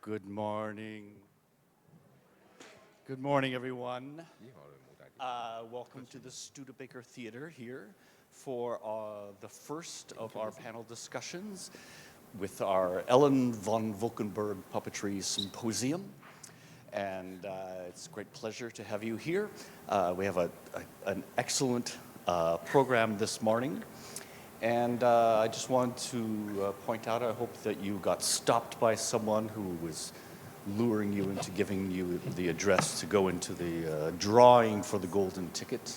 Good morning. Good morning, everyone. Welcome to the Studebaker Theater here for the first of our panel discussions with our Ellen von Volkenburg Puppetry Symposium. And it's a great pleasure to have you here. We have an excellent program this morning. And I just want to point out, I hope that you got stopped by someone who was luring you into giving you the address to go into the drawing for the golden ticket.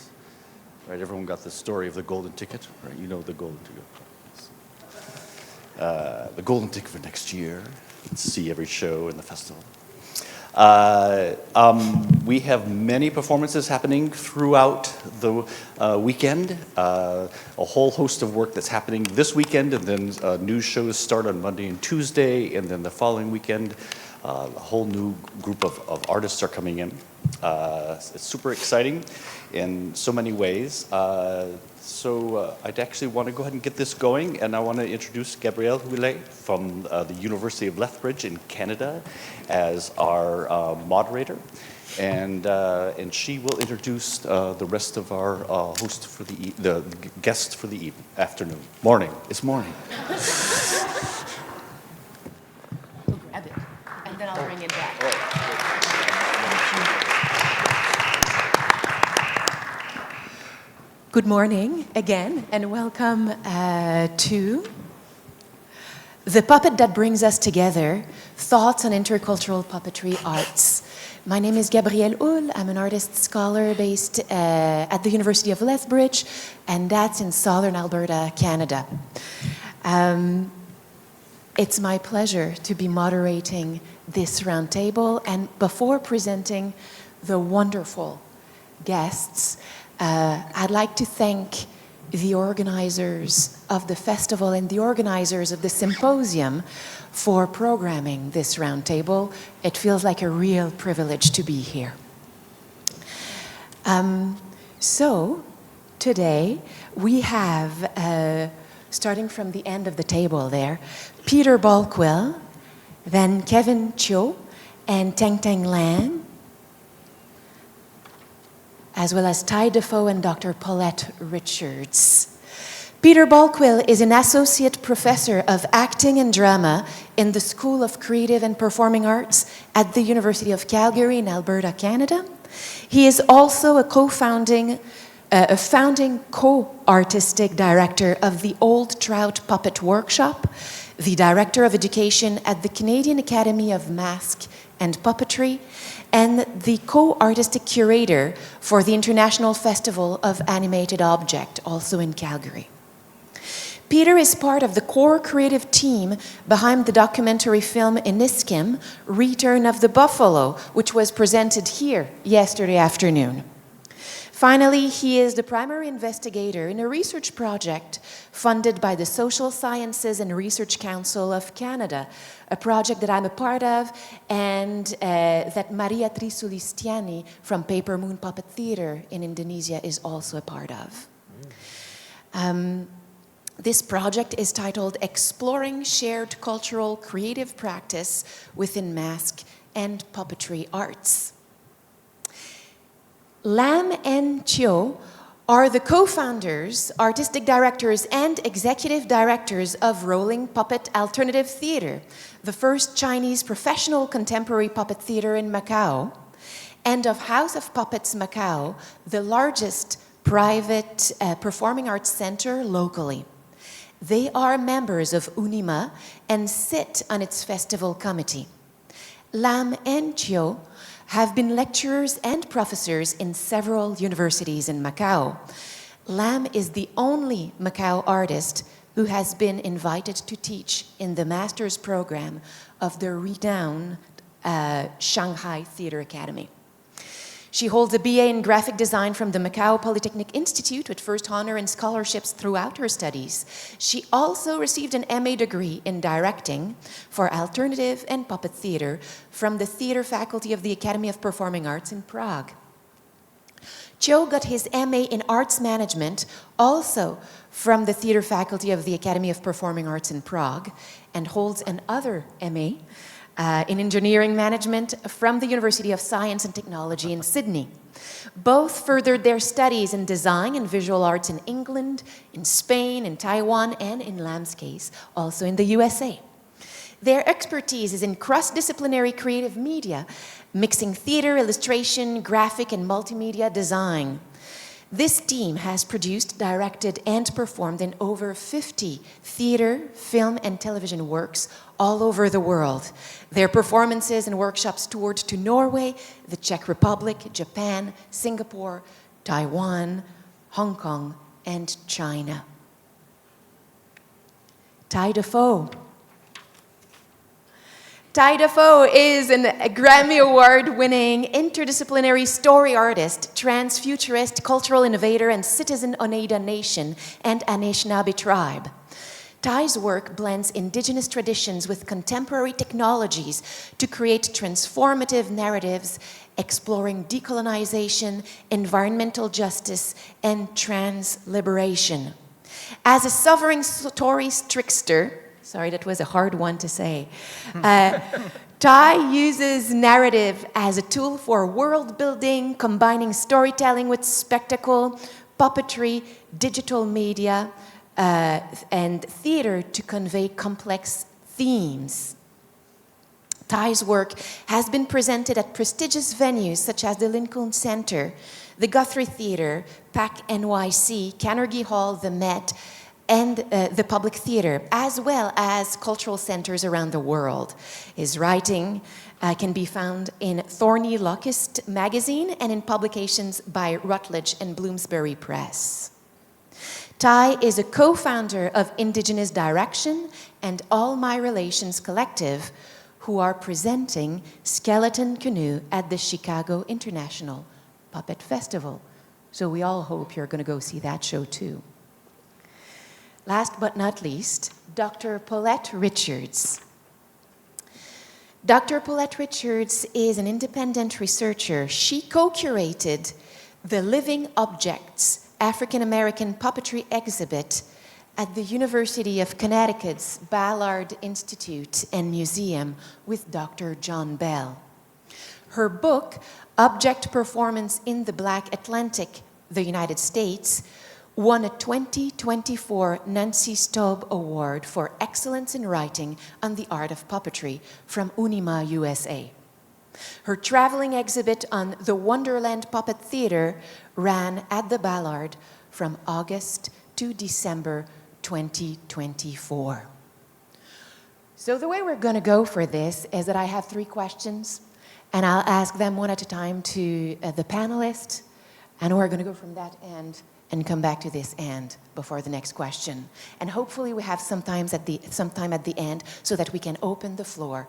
Right, everyone got the story of the golden ticket, right? You know the golden ticket. The golden ticket for next year. See every show in the festival. We have many performances happening throughout the weekend. A whole host of work that's happening this weekend, and then new shows start on Monday and Tuesday, and then the following weekend, a whole new group of artists are coming in. It's super exciting in so many ways. So I'd actually want to go ahead and get this going, and I want to introduce Gabrielle Houle from the University of Lethbridge in Canada as our moderator, and she will introduce the rest of our host for the guests for the afternoon. Morning. It's morning. We'll grab it, and then I'll bring it back. Good morning again, and welcome to the puppet that brings us together, Thoughts on Intercultural Puppetry Arts. My name is Gabrielle Houle. I'm an artist scholar based at the University of Lethbridge, and that's in southern Alberta, Canada. It's my pleasure to be moderating this roundtable, and before presenting the wonderful guests, I'd like to thank the organizers of the festival and the organizers of the symposium for programming this roundtable. It feels like a real privilege to be here. So today we have, starting from the end of the table there, Peter Balkwill, then Kevin Chio, and Teng Lan, as well as Defoe and Dr. Paulette Richards. Peter Balkwill is an associate professor of acting and drama in the School of Creative and Performing Arts at the University of Calgary in Alberta, Canada. He is also a founding co-artistic director of the Old Trout Puppet Workshop, the director of education at the Canadian Academy of Mask and Puppetry, and the co-artistic curator for the International Festival of Animated Object, also in Calgary. Peter is part of the core creative team behind the documentary film Iniskim, Return of the Buffalo, which was presented here yesterday afternoon. Finally, he is the primary investigator in a research project funded by the Social Sciences and Research Council of Canada, a project that I'm a part of and that Maria Trisulistiani from Paper Moon Puppet Theater in Indonesia is also a part of. This project is titled Exploring Shared Cultural Creative Practice Within Mask and Puppetry Arts. Lam and Chio are the co-founders, artistic directors, and executive directors of Rolling Puppet Alternative Theater, the first Chinese professional contemporary puppet theater in Macau, and of House of Puppets Macau, the largest private performing arts center locally. They are members of UNIMA and sit on its festival committee. Lam and Chio have been lecturers and professors in several universities in Macau. Lam is the only Macau artist who has been invited to teach in the master's program of the renowned Shanghai Theater Academy. She holds a BA in graphic design from the Macau Polytechnic Institute with first honor and scholarships throughout her studies. She also received an MA degree in directing for alternative and puppet theater from the theater faculty of the Academy of Performing Arts in Prague. Chio got his MA in arts management also from the theater faculty of the Academy of Performing Arts in Prague and holds another MA in engineering management from the University of Science and Technology in Sydney. Both furthered their studies in design and visual arts in England, in Spain, in Taiwan, and in Lam's case, also in the USA. Their expertise is in cross-disciplinary creative media, mixing theater, illustration, graphic, and multimedia design. This team has produced, directed, and performed in over 50 theater, film, and television works all over the world. Their performances and workshops toured to Norway, the Czech Republic, Japan, Singapore, Taiwan, Hong Kong, and China. Defoe. Defoe is a Grammy Award-winning interdisciplinary story artist, trans-futurist, cultural innovator, and citizen Oneida Nation and Anishinaabe tribe. Ty's work blends indigenous traditions with contemporary technologies to create transformative narratives exploring decolonization, environmental justice, and trans-liberation. As a sovereign story trickster, sorry, that was a hard one to say. Ty uses narrative as a tool for world building, combining storytelling with spectacle, puppetry, digital media, and theater to convey complex themes. Ty's work has been presented at prestigious venues such as the Lincoln Center, the Guthrie Theatre, PAC NYC, Carnegie Hall, the Met, and the Public Theatre, as well as cultural centers around the world. His writing can be found in Thorny Locust magazine and in publications by Routledge and Bloomsbury Press. Ty is a co-founder of Indigenous Direction and All My Relations Collective, who are presenting Skeleton Canoe at the Chicago International Puppet Festival. So we all hope you're going to go see that show too. Last but not least, Dr. Paulette Richards. Dr. Paulette Richards is an independent researcher. She co-curated the Living Objects African American Puppetry exhibit at the University of Connecticut's Ballard Institute and Museum with Dr. John Bell. Her book, Object Performance in the Black Atlantic, the United States, won a 2024 Nancy Staub Award for Excellence in Writing on the Art of Puppetry from Unima, USA. Her traveling exhibit on the Wonderland Puppet Theater ran at the Ballard from August to December 2024. So the way we're going to go for this is that I have 3 questions, and I'll ask them one at a time to the panelists, and we're going to go from that end and come back to this end before the next question. And hopefully we have some time at the end so that we can open the floor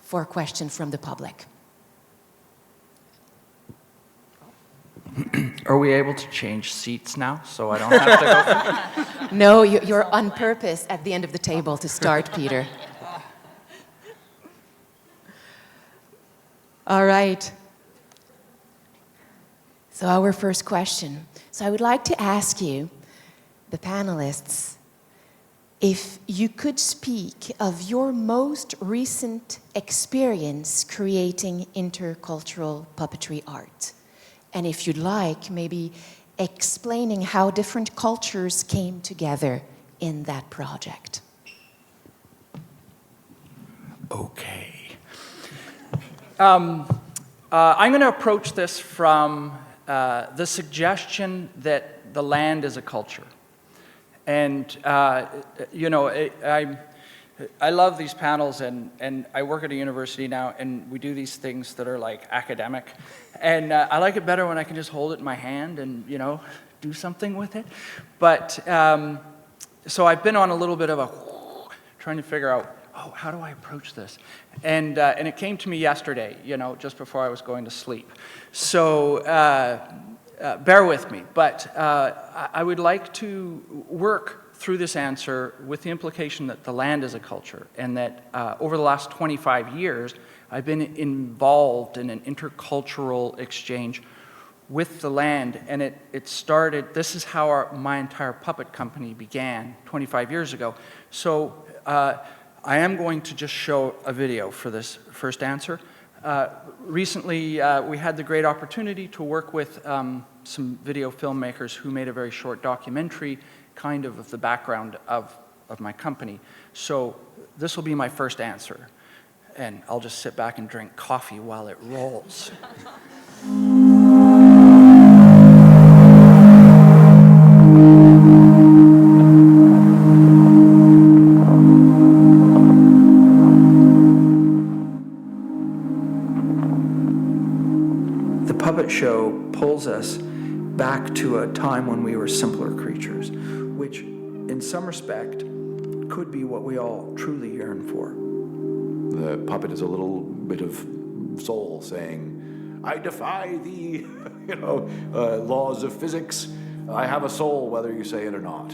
for a question from the public. Are we able to change seats now so I don't have to go? No, you're on purpose at the end of the table to start, Peter. All right. So our first question. So I would like to ask you, the panelists, if you could speak of your most recent experience creating intercultural puppetry art. And if you'd like, maybe explaining how different cultures came together in that project. Okay. I'm going to approach this from the suggestion that the land is a culture. And, you know, I love these panels, and I work at a university now, and we do these things that are like academic. And I like it better when I can just hold it in my hand and, you know, do something with it. But, so I've been on a little bit of a trying to figure out, oh, how do I approach this? And it came to me yesterday, you know, just before I was going to sleep. So bear with me. But I would like to work through this answer with the implication that the land is a culture, and that over the last 25 years, I've been involved in an intercultural exchange with the land, and it started, this is how my entire puppet company began 25 years ago. So I am going to just show a video for this first answer. Recently, we had the great opportunity to work with some video filmmakers who made a very short documentary, kind of the background of my company. So this will be my first answer. And I'll just sit back and drink coffee while it rolls. The puppet show pulls us back to a time when we were simpler creatures, which in some respect could be what we all truly yearn for. The puppet is a little bit of soul saying, I defy the laws of physics. I have a soul whether you say it or not.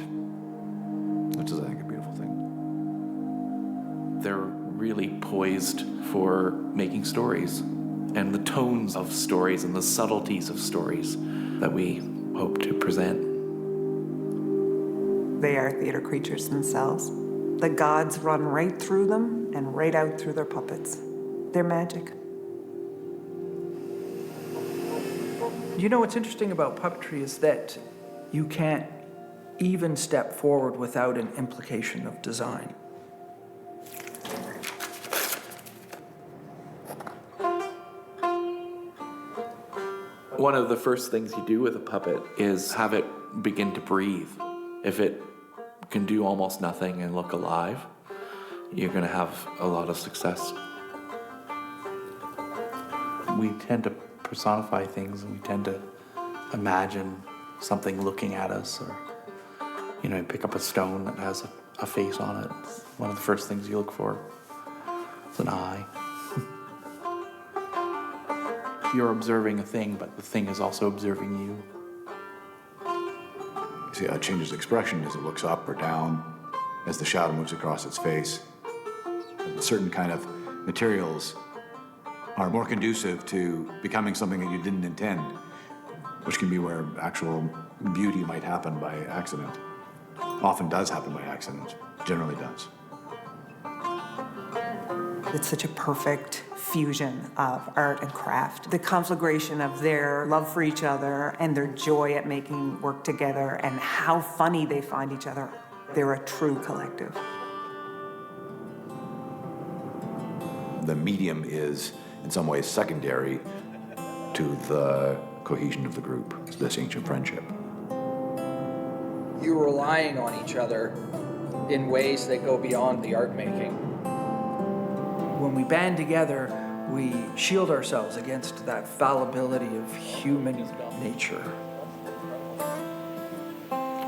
Which is, I think, a beautiful thing. They're really poised for making stories, and the tones of stories and the subtleties of stories that we hope to present. They are theater creatures themselves. The gods run right through them and right out through their puppets. They're magic. You know what's interesting about puppetry is that you can't even step forward without an implication of design. One of the first things you do with a puppet is have it begin to breathe. If it can do almost nothing and look alive, you're going to have a lot of success. We tend to personify things, and we tend to imagine something looking at us, or you pick up a stone that has a face on it. One of the first things you look for is an eye. You're observing a thing, but the thing is also observing you. You see how it changes expression as it looks up or down, as the shadow moves across its face. And certain kind of materials are more conducive to becoming something that you didn't intend, which can be where actual beauty might happen by accident. Often does happen by accident, generally does. It's such a perfect fusion of art and craft. The conflagration of their love for each other and their joy at making work together and how funny they find each other. They're a true collective. The medium is, in some ways, secondary to the cohesion of the group, this ancient friendship. You're relying on each other in ways that go beyond the art making. When we band together, we shield ourselves against that fallibility of human nature.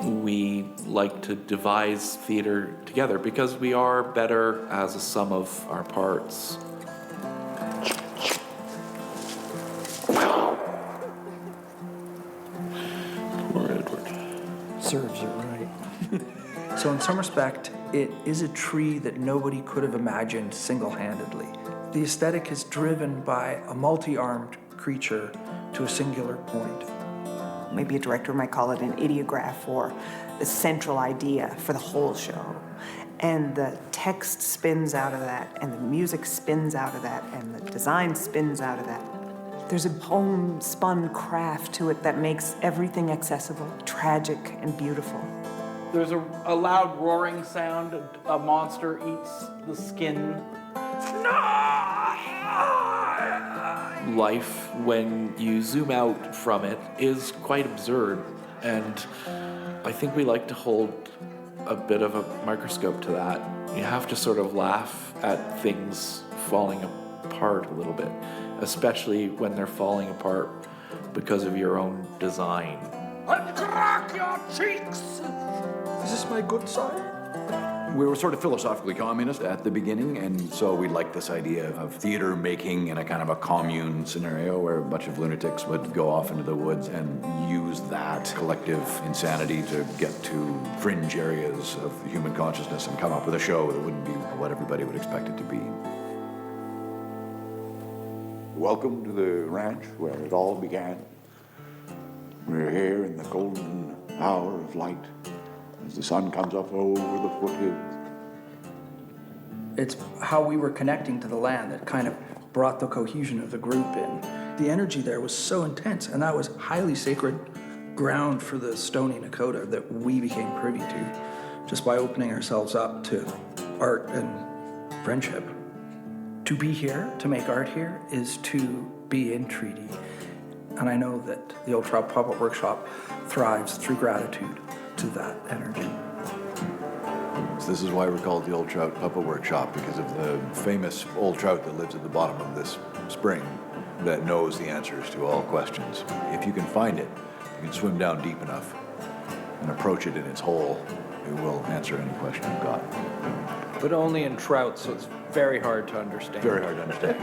We like to devise theater together because we are better as a sum of our parts. Poor Edward. Serves it right. So in some respect, it is a tree that nobody could have imagined single-handedly. The aesthetic is driven by a multi-armed creature to a singular point. Maybe a director might call it an ideograph, or the central idea for the whole show. And the text spins out of that, and the music spins out of that, and the design spins out of that. There's a homespun craft to it that makes everything accessible, tragic, and beautiful. There's a loud roaring sound. A monster eats the skin. Life, when you zoom out from it, is quite absurd, and I think we like to hold a bit of a microscope to that. You have to sort of laugh at things falling apart a little bit, especially when they're falling apart because of your own design. Uncrack your cheeks! Is this my good side? We were sort of philosophically communist at the beginning, and so we liked this idea of theater making in a kind of a commune scenario where a bunch of lunatics would go off into the woods and use that collective insanity to get to fringe areas of human consciousness and come up with a show that wouldn't be what everybody would expect it to be. Welcome to the ranch where it all began. We're here in the golden hour of light as the sun comes up over the foothills. it's how we were connecting to the land that kind of brought the cohesion of the group in. The energy there was so intense, and that was highly sacred ground for the Stony Nakota that we became privy to just by opening ourselves up to art and friendship. To be here, to make art here, is to be in treaty. And I know that the old Trout Puppet Workshop thrives through gratitude to that energy. So this is why we're called the Old Trout Puppet Workshop, because of the famous old trout that lives at the bottom of this spring that knows the answers to all questions. If you can find it, you can swim down deep enough and approach it in its hole, it will answer any question you've got. But only in trout, so it's very hard to understand. Very hard to understand.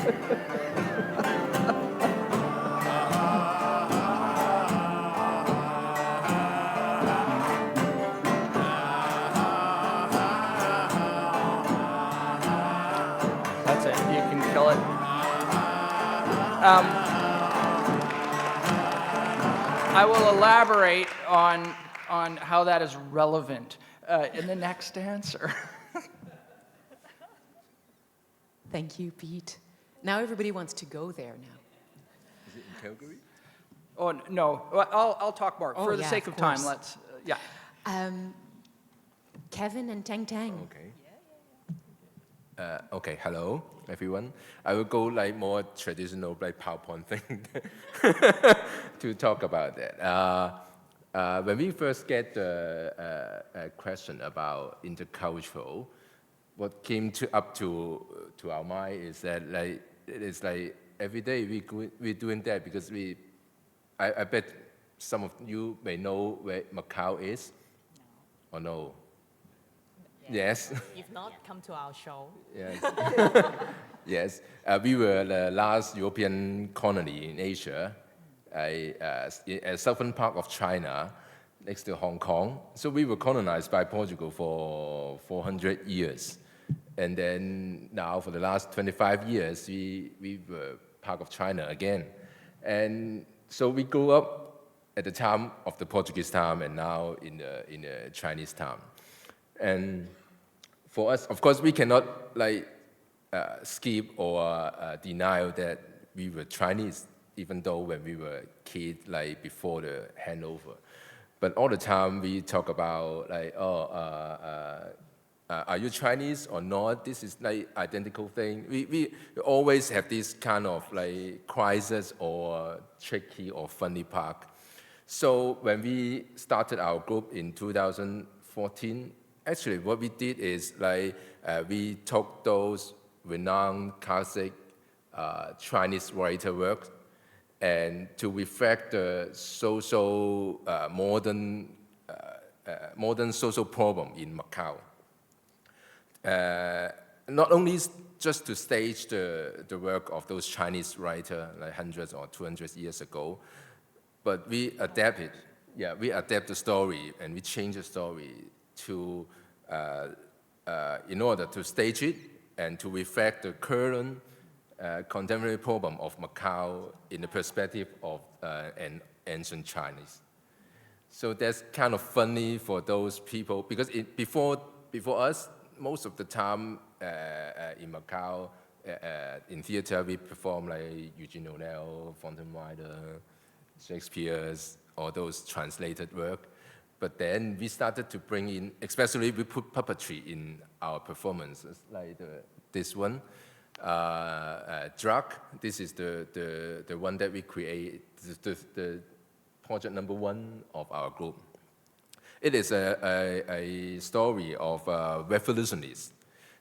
That's it. You can kill it. I will elaborate on how that is relevant in the next answer. Thank you, Pete. Now everybody wants to go there now. Is it in Calgary? Oh, no. Well, I'll talk more. Oh, For the yeah, sake of of time, course. let's, yeah. Kevin and Teng. Okay. Okay, hello, everyone. I will go like more traditional, like PowerPoint thing to talk about that. When we first get a question about intercultural, what came up to our mind is that like it is like every day we're doing that because I bet some of you may know where Macau is, or no? Yes. You've not come to our show. Yes. Yes. We were the last European colony in Asia, a southern part of China, next to Hong Kong. So we were colonized by Portugal for 400 years. And then now for the last 25 years, we were part of China again. And so we grew up at the time of the Portuguese time and now in the Chinese time. And for us, of course, we cannot like skip or deny that we were Chinese, even though when we were kids, like before the handover. But all the time we talk about like, are you Chinese or not? This is like identical thing. We always have this kind of like crisis or tricky or funny part. So when we started our group in 2014, actually what we did is like we took those renowned classic Chinese writer works and to reflect the social modern social problem in Macau. Not only just to stage the work of those Chinese writers like hundreds or 200 years ago, but we adapt it. Yeah, we adapt the story and we change the story to in order to stage it and to reflect the current contemporary problem of Macau in the perspective of an ancient Chinese. So that's kind of funny for those people because before us, most of the time in Macau, in theater, we perform like Eugene O'Neill, Fontaine Wilder, Shakespeare's, all those translated work. But then we started to bring in, especially we put puppetry in our performances, like this one, Drug. This is the one that we create, the project number 1 of our group. It is a story of revolutionists.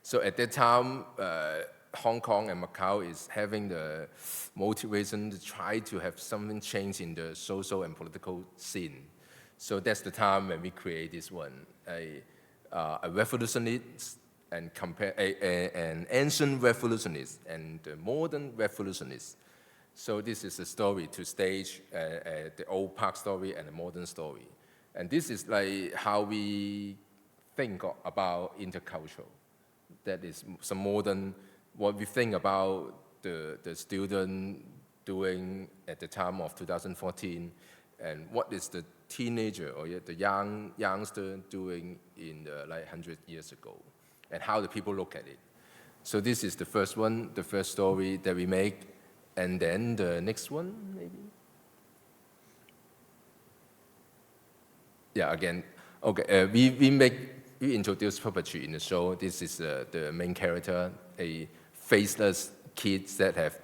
So at that time, Hong Kong and Macau is having the motivation to try to have something change in the social and political scene. So that's the time when we create this one, a revolutionist and compare an ancient revolutionist and the modern revolutionist. So this is a story to stage the old park story and the modern story. And this is like how we think about intercultural. That is some modern, what we think about the student doing at the time of 2014, and what is the teenager or the youngster doing in like 100 years ago, and how the people look at it. So this is the first one, the first story that we make, and then the next one, maybe? Yeah, again, okay, we introduce puppetry in the show. This is the main character, a faceless kid that have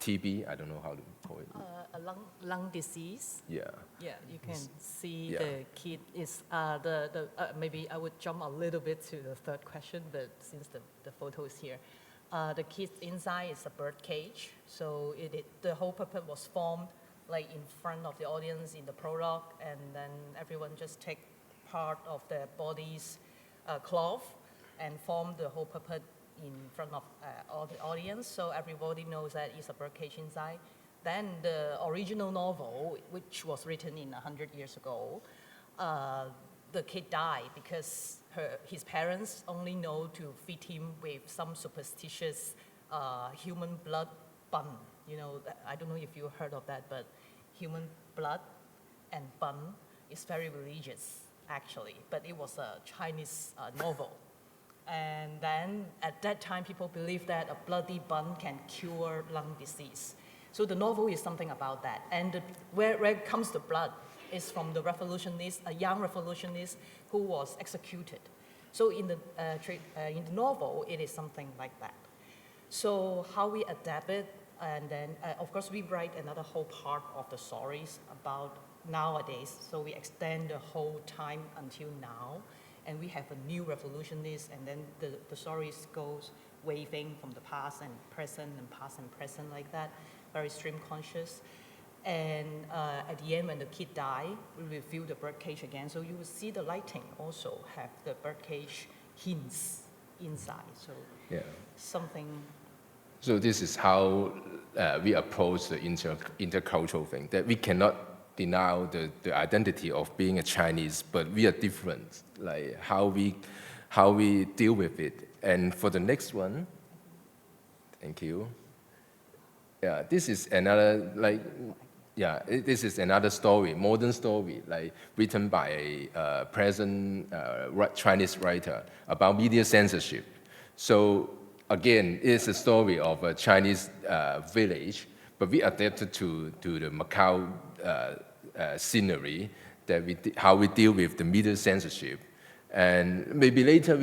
TB, I don't know how to call it. A lung disease. Yeah. Yeah, you can see Yeah. the kid is, maybe I would jump a little bit to the third question, but since the photo is here. The kid inside is a bird cage, so the whole puppet was formed like in front of the audience in the prologue, and then everyone just take part of their body's cloth and form the whole puppet in front of all the audience, so everybody knows that it's a bird cage inside. Then the original novel, which was written in 100 years ago, the kid died because his parents only know to feed him with some superstitious human blood bun. You know, I don't know if you heard of that, but human blood and bun is very religious, actually. But it was a Chinese novel. And then at that time, people believed that a bloody bun can cure lung disease. So the novel is something about that. And where it comes to blood is from the revolutionist, a young revolutionist who was executed. So in the novel, it is something like that. So how we adapt it, and then of course we write another whole part of the stories about nowadays. So we extend the whole time until now, and we have a new revolutionist, and then the stories goes waving from the past and past and present like that, very stream conscious. And at the end, when the kid died, we reveal the birdcage again. So you will see the lighting also have the birdcage hints inside. So Yeah. something. So this is how we approach the intercultural thing, that we cannot deny the identity of being a Chinese, but we are different, like how we deal with it. And for the next one, thank you. Yeah, this is another, this is another story, modern story, like written by a present Chinese writer about media censorship. So again, it's a story of a Chinese village, but we adapted to the Macau scenery, that how we deal with the media censorship. And maybe later,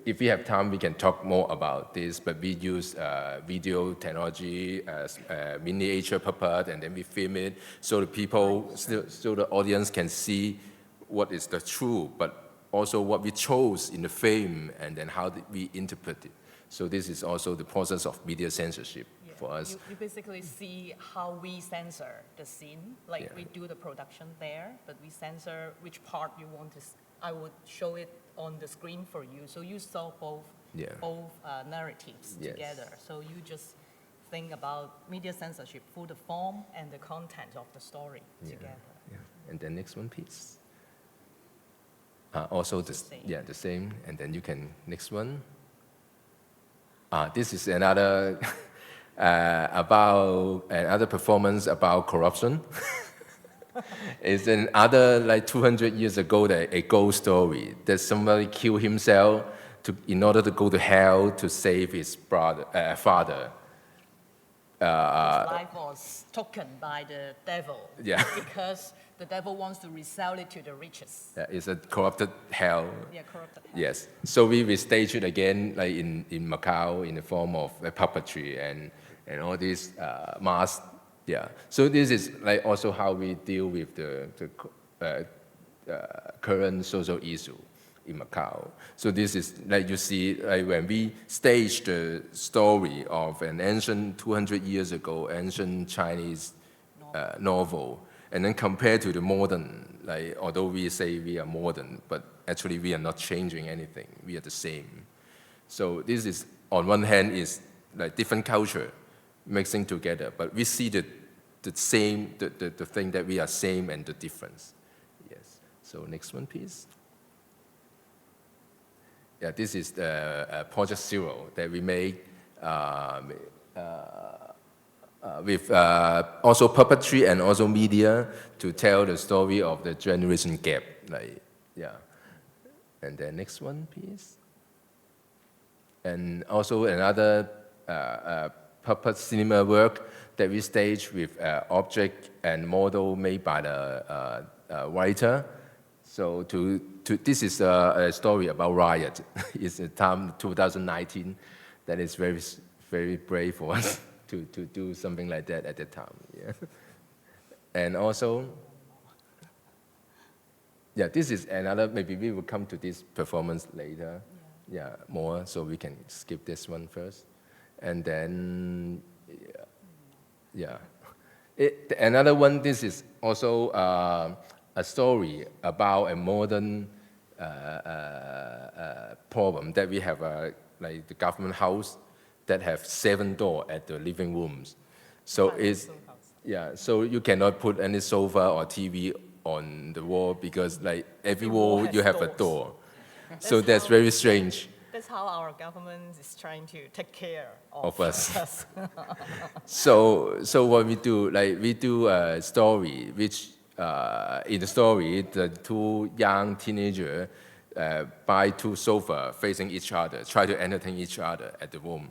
if we have time, we can talk more about this, but we use video technology as miniature puppet, and then we film it so the people, so the audience can see what is the truth, but also what we chose in the film, and then how we interpret it. So this is also the process of media censorship for us. You basically see how we censor the scene, like we do the production there, but we censor which part you want to. I would show it on the screen for you, so you saw both narratives together. So you just think about media censorship for the form and the content of the story together. Yeah. And then next one, please. Also the same. And then you can next one. This is another about another performance about corruption. It's another, like 200 years ago, a ghost story that somebody killed himself in order to go to hell to save his father. His life was taken by the devil. Yeah. Because the devil wants to resell it to the riches. It's a corrupted hell. Yeah, corrupted hell. Yes. So we staged it again, like in Macau, in the form of puppetry and all these masks. Yeah. So this is like also how we deal with the current social issue in Macau. So this is like you see, like when we stage the story of an ancient 200 years ago ancient Chinese novel, and then compared to the modern, like although we say we are modern, but actually we are not changing anything. We are the same. So this is on one hand is like different culture mixing together, but we see the same, the thing that we are same and the difference. Yes. So next one, please. Yeah, this is the Project Zero that we made with also puppetry and also media to tell the story of the generation gap. Like, yeah. And then next one, please. And also another puppet cinema work that we staged with object and model made by the writer. So this is a story about riot. It's the time 2019. That is very, very brave for us to do something like that at that time. Yeah. And also, yeah, this is another, maybe we will come to this performance later. Yeah, more, so we can skip this one first. And then, yeah. Another one, this is also a story about a modern problem that we have, like the government house that have 7 doors at the living rooms. So it's, yeah, so you cannot put any sofa or TV on the wall because like every wall you have a door. So that's very strange. That's how our government is trying to take care of us. So what we do, like we do a story, which in the story, the 2 young teenagers buy 2 sofas facing each other, try to entertain each other at the room.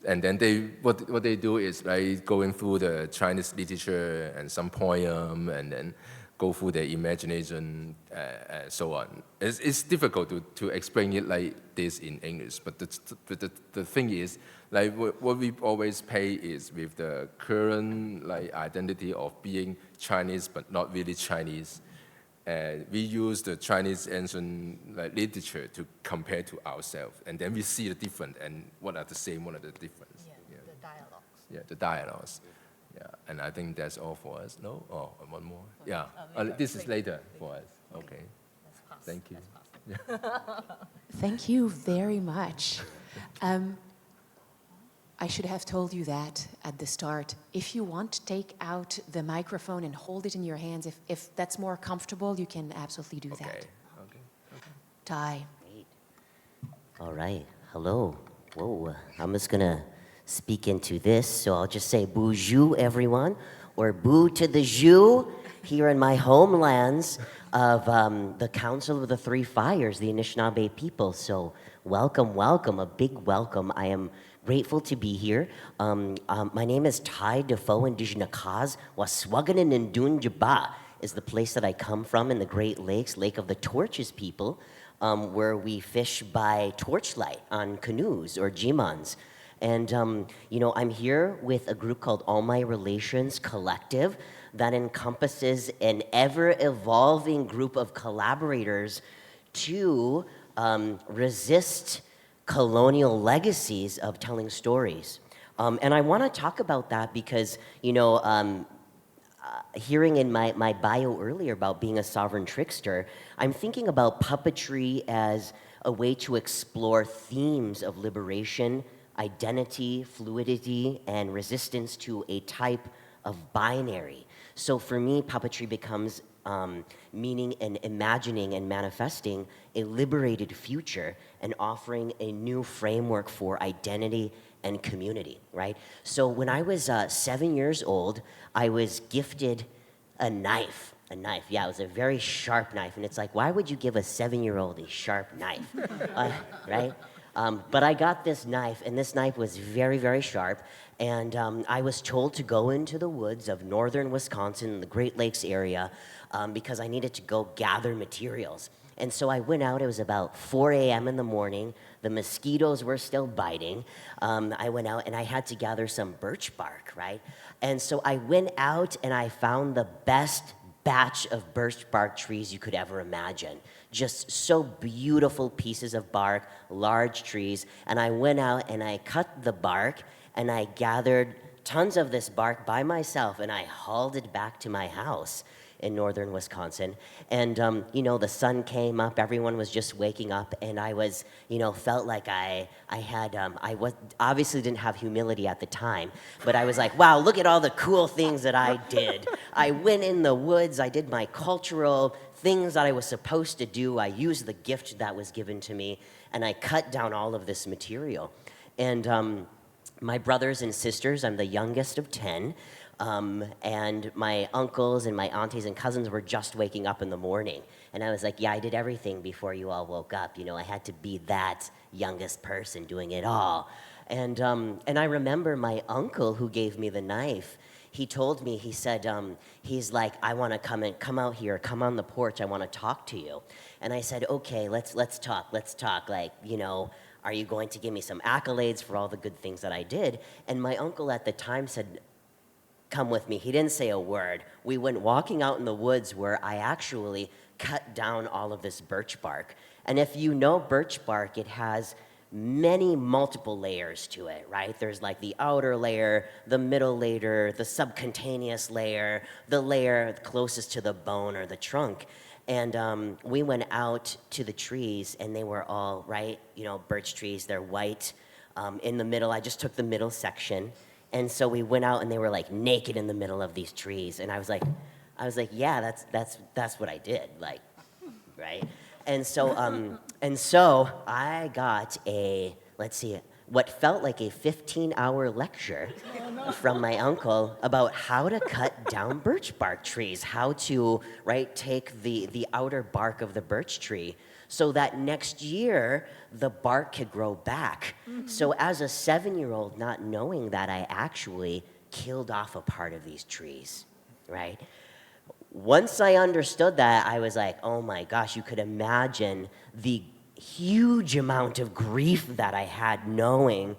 And then what they do is like going through the Chinese literature and some poem, and then go through their imagination and so on. It's difficult to explain it like this in English, but the thing is, like what we always pay is with the current like identity of being Chinese but not really Chinese. We use the Chinese ancient like, literature to compare to ourselves, and then we see the difference and what are the same, what are the difference. Yeah, the dialogues. Yeah, the dialogues. Yeah, and I think that's all for us. No? Oh, one more. Yeah, this is later for us. Okay. Thank you. Thank you very much. I should have told you that at the start. If you want to take out the microphone and hold it in your hands, if that's more comfortable, you can absolutely do that. Okay. Ty. All right. Hello. Whoa. I'm just going to speak into this, so I'll just say bonjour, everyone, or boo to the Jew here in my homelands of the Council of the Three Fires, the Anishinaabe people. So welcome, a big welcome. I am grateful to be here. My name is Ty Defoe, Indigenous Kaz. Waswaganin and Dunjaba is the place that I come from in the Great Lakes, Lake of the Torches people, where we fish by torchlight on canoes or jimans. And, I'm here with a group called All My Relations Collective that encompasses an ever-evolving group of collaborators to resist colonial legacies of telling stories. And I want to talk about that because, hearing in my bio earlier about being a sovereign trickster, I'm thinking about puppetry as a way to explore themes of liberation, identity, fluidity, and resistance to a type of binary. So for me, puppetry becomes meaning and imagining and manifesting a liberated future and offering a new framework for identity and community, right? So when I was 7 years old, I was gifted a knife. Yeah, it was a very sharp knife. And it's like, why would you give a 7-year-old a sharp knife, right? But I got this knife, and this knife was very, very sharp. And I was told to go into the woods of northern Wisconsin, the Great Lakes area, because I needed to go gather materials. And so I went out. It was about 4 a.m. in the morning. The mosquitoes were still biting. I went out, and I had to gather some birch bark, right? And so I went out, and I found the best batch of birch bark trees you could ever imagine. Just so beautiful pieces of bark, large trees. And I went out and I cut the bark and I gathered tons of this bark by myself and I hauled it back to my house in northern Wisconsin. And, the sun came up, everyone was just waking up, and I was, felt like I obviously didn't have humility at the time, but I was like, wow, look at all the cool things that I did. I went in the woods, I did my cultural things that I was supposed to do. I used the gift that was given to me, and I cut down all of this material. And my brothers and sisters, I'm the youngest of 10, And my uncles and my aunties and cousins were just waking up in the morning. And I was like, yeah, I did everything before you all woke up. You know, I had to be that youngest person doing it all. And I remember my uncle who gave me the knife, he told me, he said, he's like, I want to come out here, come on the porch, I want to talk to you. And I said, okay, let's talk. Like, you know, are you going to give me some accolades for all the good things that I did? And my uncle at the time said, come with me. He didn't say a word. We went walking out in the woods where I actually cut down all of this birch bark. And if you know birch bark, it has many multiple layers to it, right? There's like the outer layer, the middle layer, the subcutaneous layer, the layer closest to the bone or the trunk. And we went out to the trees, and they were all, right, you know, birch trees, they're white. In the middle, I just took the middle section. And so we went out, and they were like naked in the middle of these trees. And I was like, yeah, that's what I did, like, right? And so I got what felt like a 15-hour lecture from my uncle about how to cut down birch bark trees, how to, right, take the outer bark of the birch tree so that next year the bark could grow back. So as a 7-year-old, not knowing that, I actually killed off a part of these trees, right? Once I understood that, I was like, oh my gosh, you could imagine the huge amount of grief that I had knowing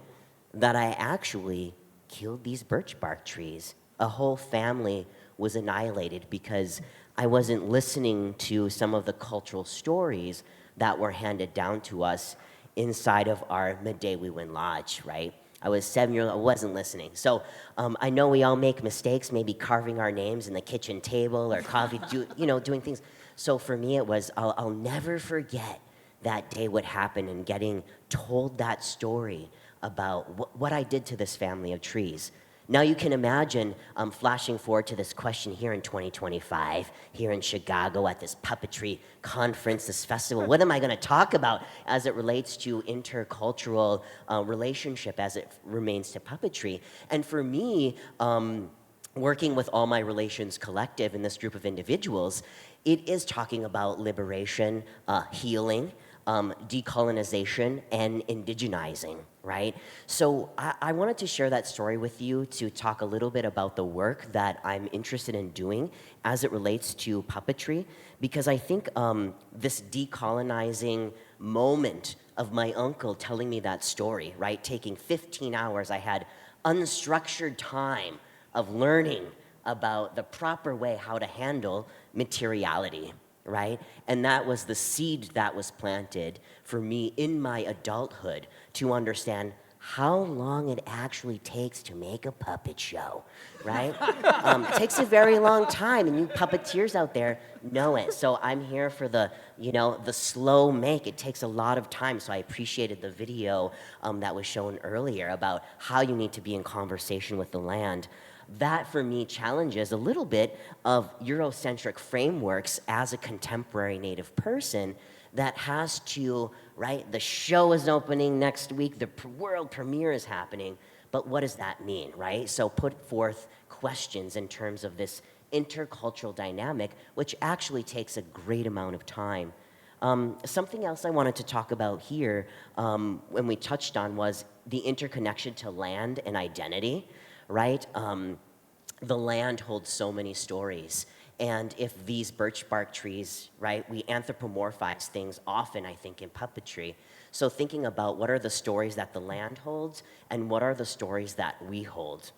that I actually killed these birch bark trees. A whole family was annihilated because I wasn't listening to some of the cultural stories that were handed down to us inside of our Midday We Win Lodge, right? I was 7 years old, I wasn't listening. So I know we all make mistakes, maybe carving our names in the kitchen table or doing things. So for me it was, I'll never forget that day what happened and getting told that story about what I did to this family of trees. Now you can imagine flashing forward to this question here in 2025, here in Chicago at this puppetry conference, this festival. What am I going to talk about as it relates to intercultural relationship as it remains to puppetry? And for me, working with All My Relations Collective and this group of individuals, it is talking about liberation, healing, decolonization, and indigenizing, right? So I wanted to share that story with you to talk a little bit about the work that I'm interested in doing as it relates to puppetry, because I think this decolonizing moment of my uncle telling me that story, right? Taking 15 hours, I had unstructured time of learning about the proper way how to handle materiality, right? And that was the seed that was planted for me in my adulthood to understand how long it actually takes to make a puppet show, right? It takes a very long time, and you puppeteers out there know it. So I'm here for the slow make. It takes a lot of time, so I appreciated the video that was shown earlier about how you need to be in conversation with the land. That, for me, challenges a little bit of Eurocentric frameworks as a contemporary Native person that has to, right, the show is opening next week, the world premiere is happening, but what does that mean, right? So put forth questions in terms of this intercultural dynamic, which actually takes a great amount of time. Something else I wanted to talk about here, when we touched on, was the interconnection to land and identity, right? The land holds so many stories. And if these birch bark trees, right, we anthropomorphize things often, I think, in puppetry. So thinking about what are the stories that the land holds and what are the stories that we hold.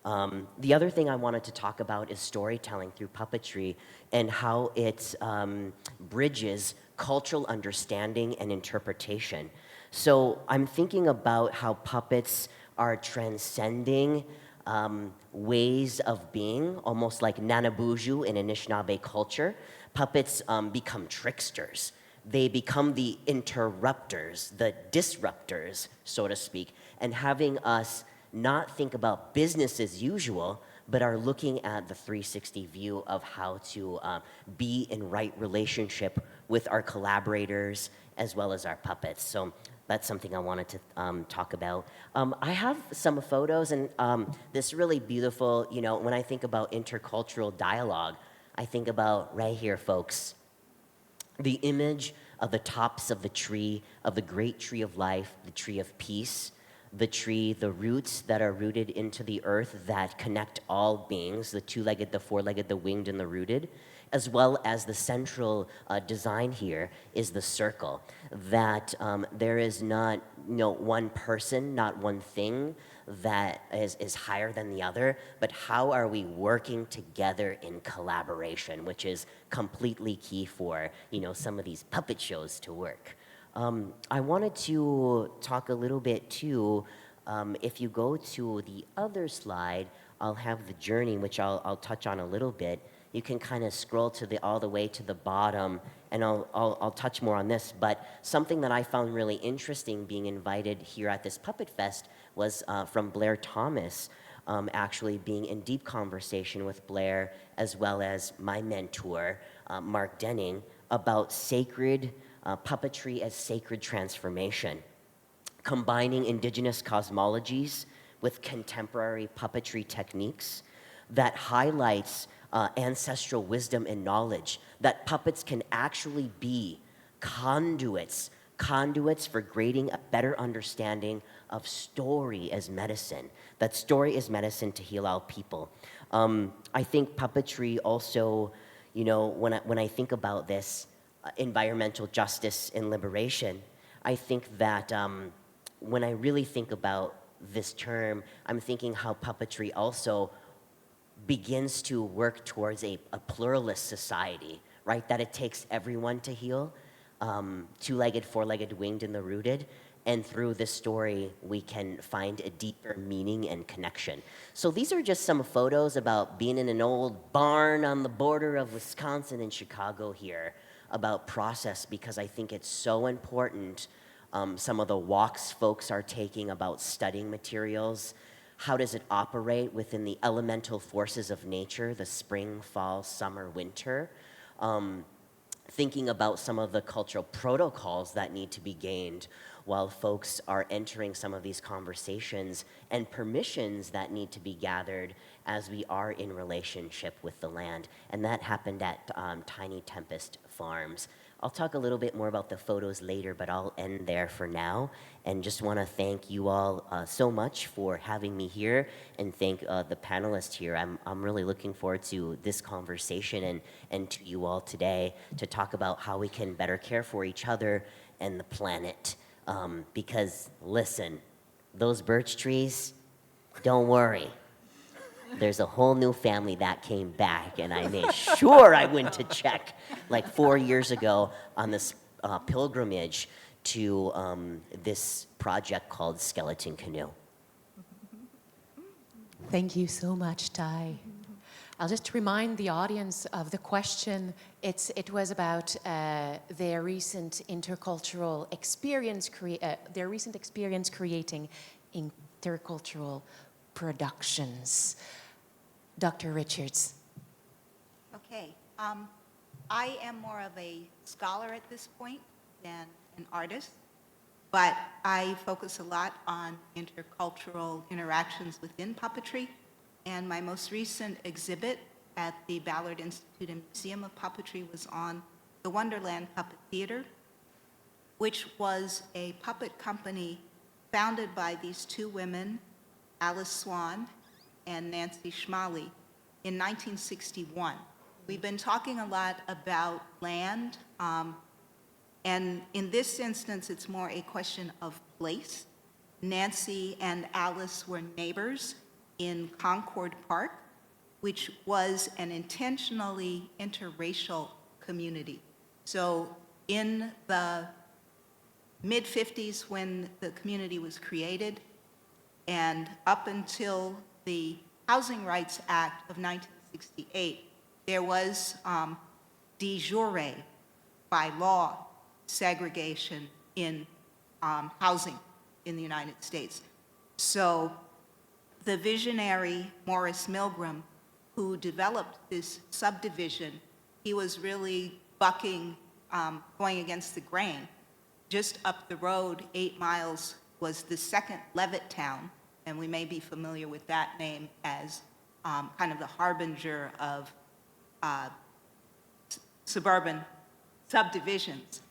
The other thing I wanted to talk about is storytelling through puppetry and how it bridges cultural understanding and interpretation. So I'm thinking about how puppets are transcending ways of being, almost like Nanabuju in Anishinaabe culture. Puppets become tricksters. They become the interrupters, the disruptors, so to speak, and having us not think about business as usual, but are looking at the 360 view of how to be in right relationship with our collaborators as well as our puppets. So that's something I wanted to talk about. I have some photos and this really beautiful, you know, when I think about intercultural dialogue, I think about right here, folks, the image of the tops of the tree, of the great tree of life, the tree of peace, the tree, the roots that are rooted into the earth that connect all beings, the two-legged, the four-legged, the winged, and the rooted, as well as the central design here is the circle, that there is not one person, not one thing that is higher than the other, but how are we working together in collaboration, which is completely key for some of these puppet shows to work. I wanted to talk a little bit too, if you go to the other slide, I'll have the journey, which I'll touch on a little bit. You can kind of scroll all the way to the bottom, and I'll touch more on this. But something that I found really interesting being invited here at this Puppet Fest was from Blair Thomas, actually being in deep conversation with Blair, as well as my mentor, Mark Denning, about sacred puppetry as sacred transformation, combining indigenous cosmologies with contemporary puppetry techniques that highlights ancestral wisdom and knowledge, that puppets can actually be conduits for grading a better understanding of story as medicine, that story is medicine to heal our people. I think puppetry also, when I think about this, environmental justice and liberation, I think that when I really think about this term, I'm thinking how puppetry also begins to work towards a pluralist society, right? That it takes everyone to heal, two-legged, four-legged, winged, and the rooted. And through this story, we can find a deeper meaning and connection. So these are just some photos about being in an old barn on the border of Wisconsin and Chicago here, about process, because I think it's so important. Some of the walks folks are taking about studying materials. How does it operate within the elemental forces of nature, the spring, fall, summer, winter? Thinking about some of the cultural protocols that need to be gained while folks are entering some of these conversations, and permissions that need to be gathered as we are in relationship with the land. And that happened at Tiny Tempest Farms. I'll talk a little bit more about the photos later, but I'll end there for now. And just want to thank you all so much for having me here, and thank the panelists here. I'm really looking forward to this conversation and to you all today to talk about how we can better care for each other and the planet. Because listen, those birch trees, don't worry. There's a whole new family that came back, and I made sure I went to check like 4 years ago on this pilgrimage to this project called Skeleton Canoe. Thank you so much, Ty. I'll just remind the audience of the question. It was about their recent intercultural experience, their recent experience creating intercultural productions. Dr. Richards. Okay. I am more of a scholar at this point than an artist, but I focus a lot on intercultural interactions within puppetry. And my most recent exhibit at the Ballard Institute and Museum of Puppetry was on the Wonderland Puppet Theater, which was a puppet company founded by these two women, Alice Swan and Nancy Schmally, in 1961. We've been talking a lot about land, and in this instance, it's more a question of place. Nancy and Alice were neighbors in Concord Park, which was an intentionally interracial community. So in the mid-50s, when the community was created, and up until the Housing Rights Act of 1968, there was de jure, by law, segregation in housing in the United States. So the visionary Morris Milgram, who developed this subdivision, he was really bucking, going against the grain. just up the road, 8 miles, was the second Levittown, and we may be familiar with that name as kind of the harbinger of suburban subdivisions.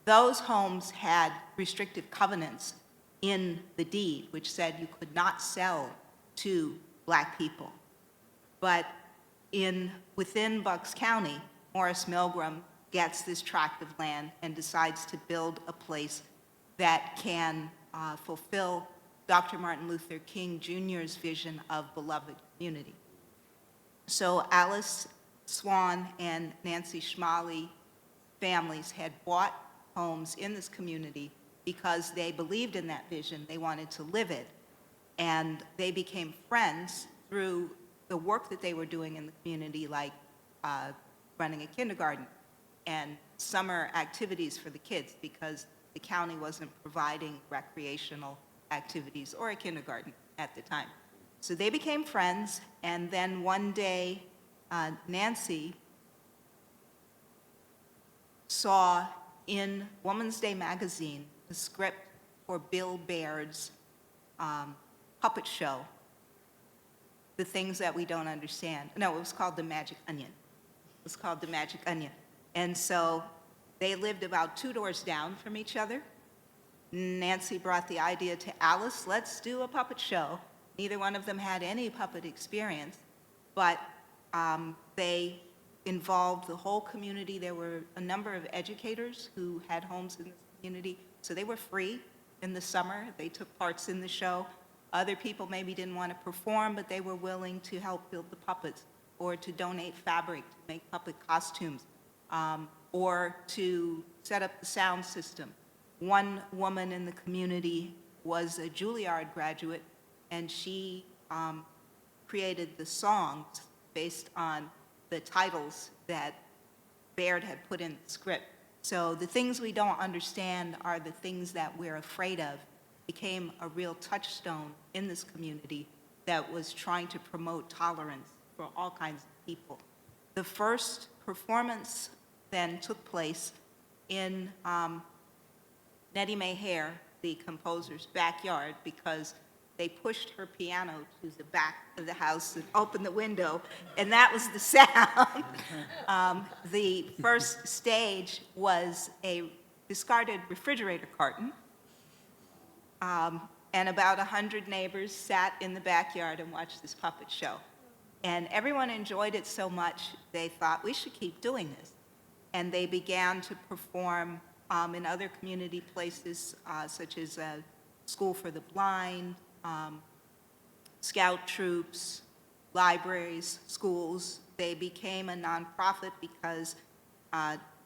Those homes had restrictive covenants in the deed, which said you could not sell to Black people. But within Bucks County, Morris Milgram gets this tract of land and decides to build a place that can fulfill Dr. Martin Luther King Jr.'s vision of beloved community. So Alice Swan and Nancy Schmalley families had bought homes in this community because they believed in that vision. They wanted to live it. And they became friends through the work that they were doing in the community, like running a kindergarten and summer activities for the kids, because the county wasn't providing recreational activities or a kindergarten at the time. So they became friends, and then one day, Nancy saw in Woman's Day magazine the script for Bill Baird's puppet show, The Things That We Don't Understand. No, it was called The Magic Onion. It was called The Magic Onion. And so they lived about 2 doors down from each other. Nancy brought the idea to Alice, let's do a puppet show. Neither one of them had any puppet experience, but they involved the whole community. There were a number of educators who had homes in this community, so they were free in the summer. They took parts in the show. Other people maybe didn't want to perform, but they were willing to help build the puppets or to donate fabric to make puppet costumes or to set up the sound system. One woman in the community was a Juilliard graduate, and she created the songs based on the titles that Baird had put in the script. So The Things We Don't Understand Are the Things That We're Afraid Of became a real touchstone in this community that was trying to promote tolerance for all kinds of people. The first performance then took place in Nettie Mae Hare, the composer's backyard, because they pushed her piano to the back of the house and opened the window, and that was the sound. The first stage was a discarded refrigerator carton, and about 100 neighbors sat in the backyard and watched this puppet show. And everyone enjoyed it so much, they thought, we should keep doing this. And they began to perform in other community places, such as School for the Blind, scout troops, libraries, schools. They became a nonprofit because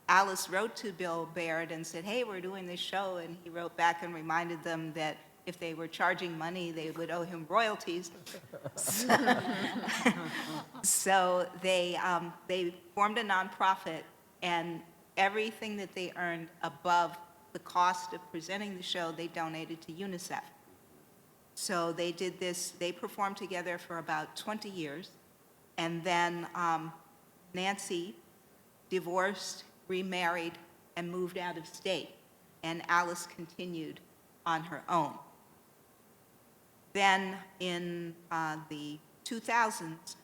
Alice wrote to Bill Baird and said, hey, we're doing this show, and he wrote back and reminded them that if they were charging money, they would owe him royalties. So they formed a nonprofit, and everything that they earned above the cost of presenting the show, they donated to UNICEF. So they did this, they performed together for about 20 years, and then Nancy divorced, remarried, and moved out of state, and Alice continued on her own. Then in the 2000s,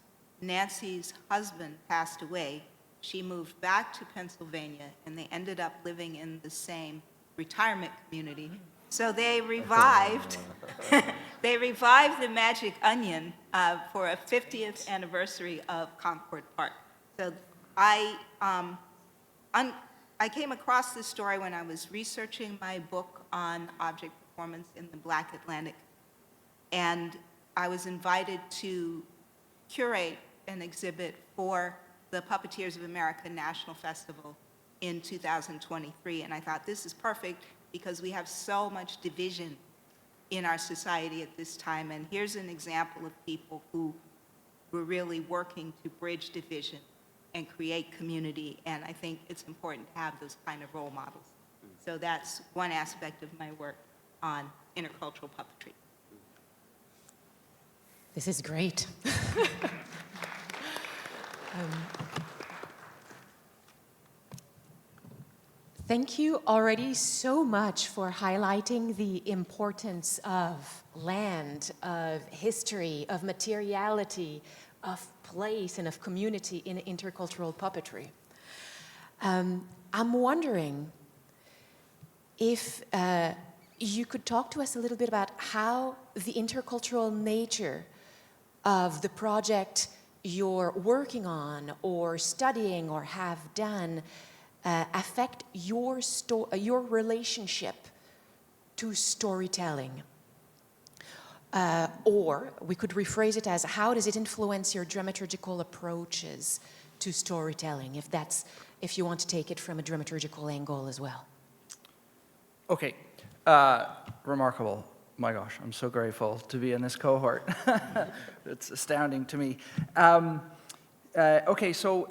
Nancy's husband passed away. She moved back to Pennsylvania, and they ended up living in the same retirement community. So they revived, they revived the Magic Onion for a 50th anniversary of Concord Park. So I came across this story when I was researching my book on object performance in the Black Atlantic, and I was invited to curate an exhibit for the Puppeteers of America National Festival in 2023, and I thought this is perfect because we have so much division in our society at this time, and here's an example of people who were really working to bridge division and create community, and I think it's important to have those kind of role models. So that's one aspect of my work on intercultural puppetry. This is great. Thank you already so much for highlighting the importance of land, of history, of materiality, of place, and of community in intercultural puppetry. I'm wondering if you could talk to us a little bit about how the intercultural nature of the project you're working on or studying or have done affect your relationship to storytelling. Or we could rephrase it as, how does it influence your dramaturgical approaches to storytelling, if you want to take it from a dramaturgical angle as well? Okay, remarkable. My gosh, I'm so grateful to be in this cohort. It's astounding to me. Okay, so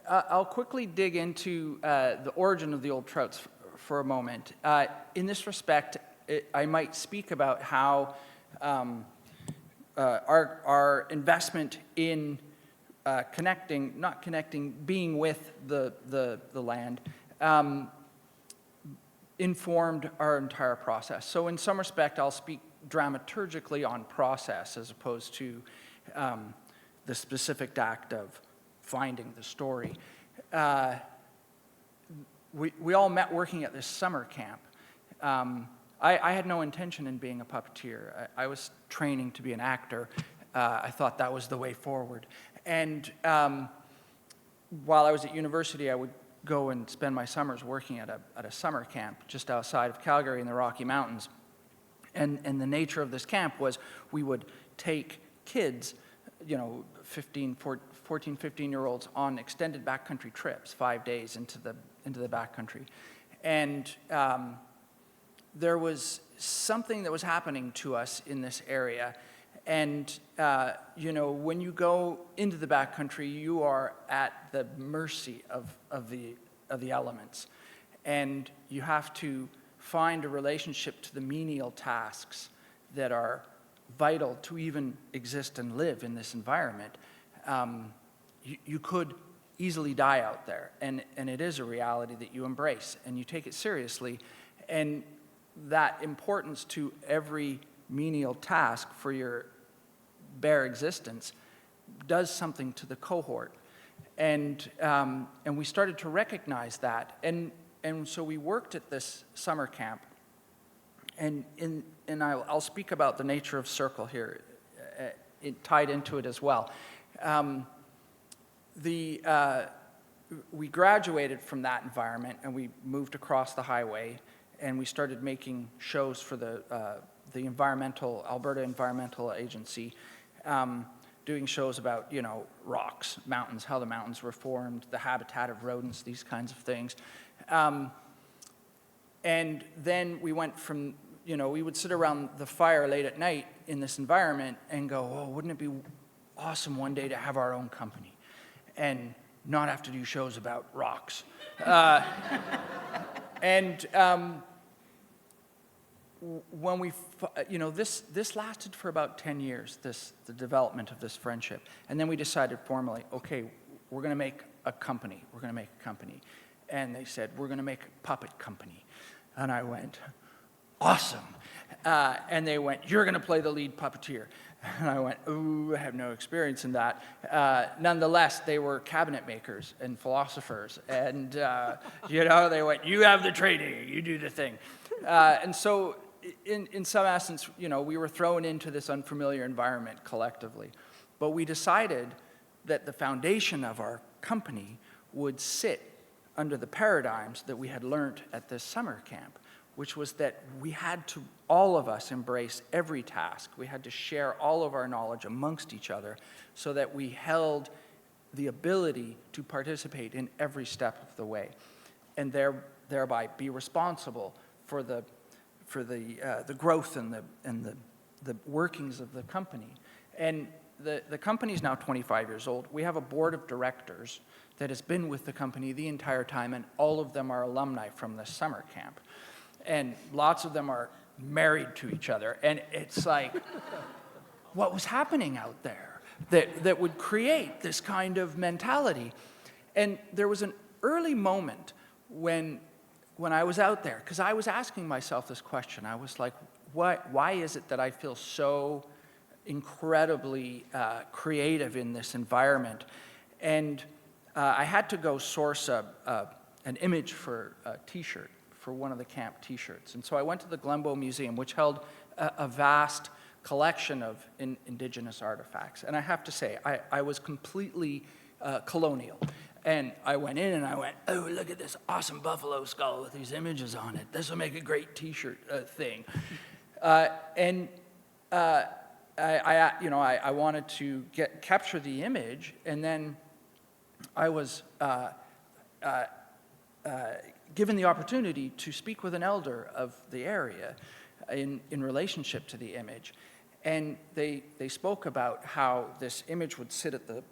I'll quickly dig into the origin of the old trouts for a moment. In this respect, I might speak about how our investment in being with the land, informed our entire process. So in some respect, I'll speak dramaturgically on process as opposed to the specific act of finding the story. We all met working at this summer camp. I had no intention in being a puppeteer. I was training to be an actor. I thought that was the way forward. And while I was at university, I would go and spend my summers working at a summer camp just outside of Calgary in the Rocky Mountains. And the nature of this camp was we would take kids, 14, 15-year-olds on extended backcountry trips, 5 days into the backcountry. And there was something that was happening to us in this area. And, when you go into the backcountry, you are at the mercy of the elements. And you have to find a relationship to the menial tasks that are vital to even exist and live in this environment. You could easily die out there, and it is a reality that you embrace, and you take it seriously. And that importance to every menial task for your bare existence does something to the cohort. And we started to recognize that. And so we worked at this summer camp. And I'll speak about the nature of circle here, tied into it as well. We graduated from that environment, and we moved across the highway, and we started making shows for the Alberta Environmental Agency, doing shows about, rocks, mountains, how the mountains were formed, the habitat of rodents, these kinds of things. And then we went from, we would sit around the fire late at night in this environment and go, oh, wouldn't it be awesome one day to have our own company and not have to do shows about rocks? When we, this lasted for about 10 years, the development of this friendship. And then we decided formally, okay, we're going to make a company. We're going to make a company. And they said, we're going to make a puppet company. And I went, awesome. And they went, you're going to play the lead puppeteer. And I went, ooh, I have no experience in that. Nonetheless, they were cabinet makers and philosophers. And, they went, you have the training, you do the thing. And so, in some essence, we were thrown into this unfamiliar environment collectively. But we decided that the foundation of our company would sit under the paradigms that we had learned at this summer camp, which was that we had to, all of us, embrace every task. We had to share all of our knowledge amongst each other so that we held the ability to participate in every step of the way, and thereby be responsible for the growth and the workings of the company. And the company is now 25 years old. We have a board of directors that has been with the company the entire time, and all of them are alumni from the summer camp. And lots of them are married to each other. And it's like, what was happening out there that would create this kind of mentality? And there was an early moment when when I was out there, because I was asking myself this question. I was like, why is it that I feel so incredibly creative in this environment? And I had to go source an image for a T-shirt, for one of the camp T-shirts. And so I went to the Glenbow Museum, which held a vast collection of indigenous artifacts. And I have to say, I was completely colonial. And I went in and I went, oh, look at this awesome buffalo skull with these images on it. This will make a great T-shirt thing. I wanted to capture the image, and then I was given the opportunity to speak with an elder of the area in relationship to the image. And they spoke about how this image would sit at the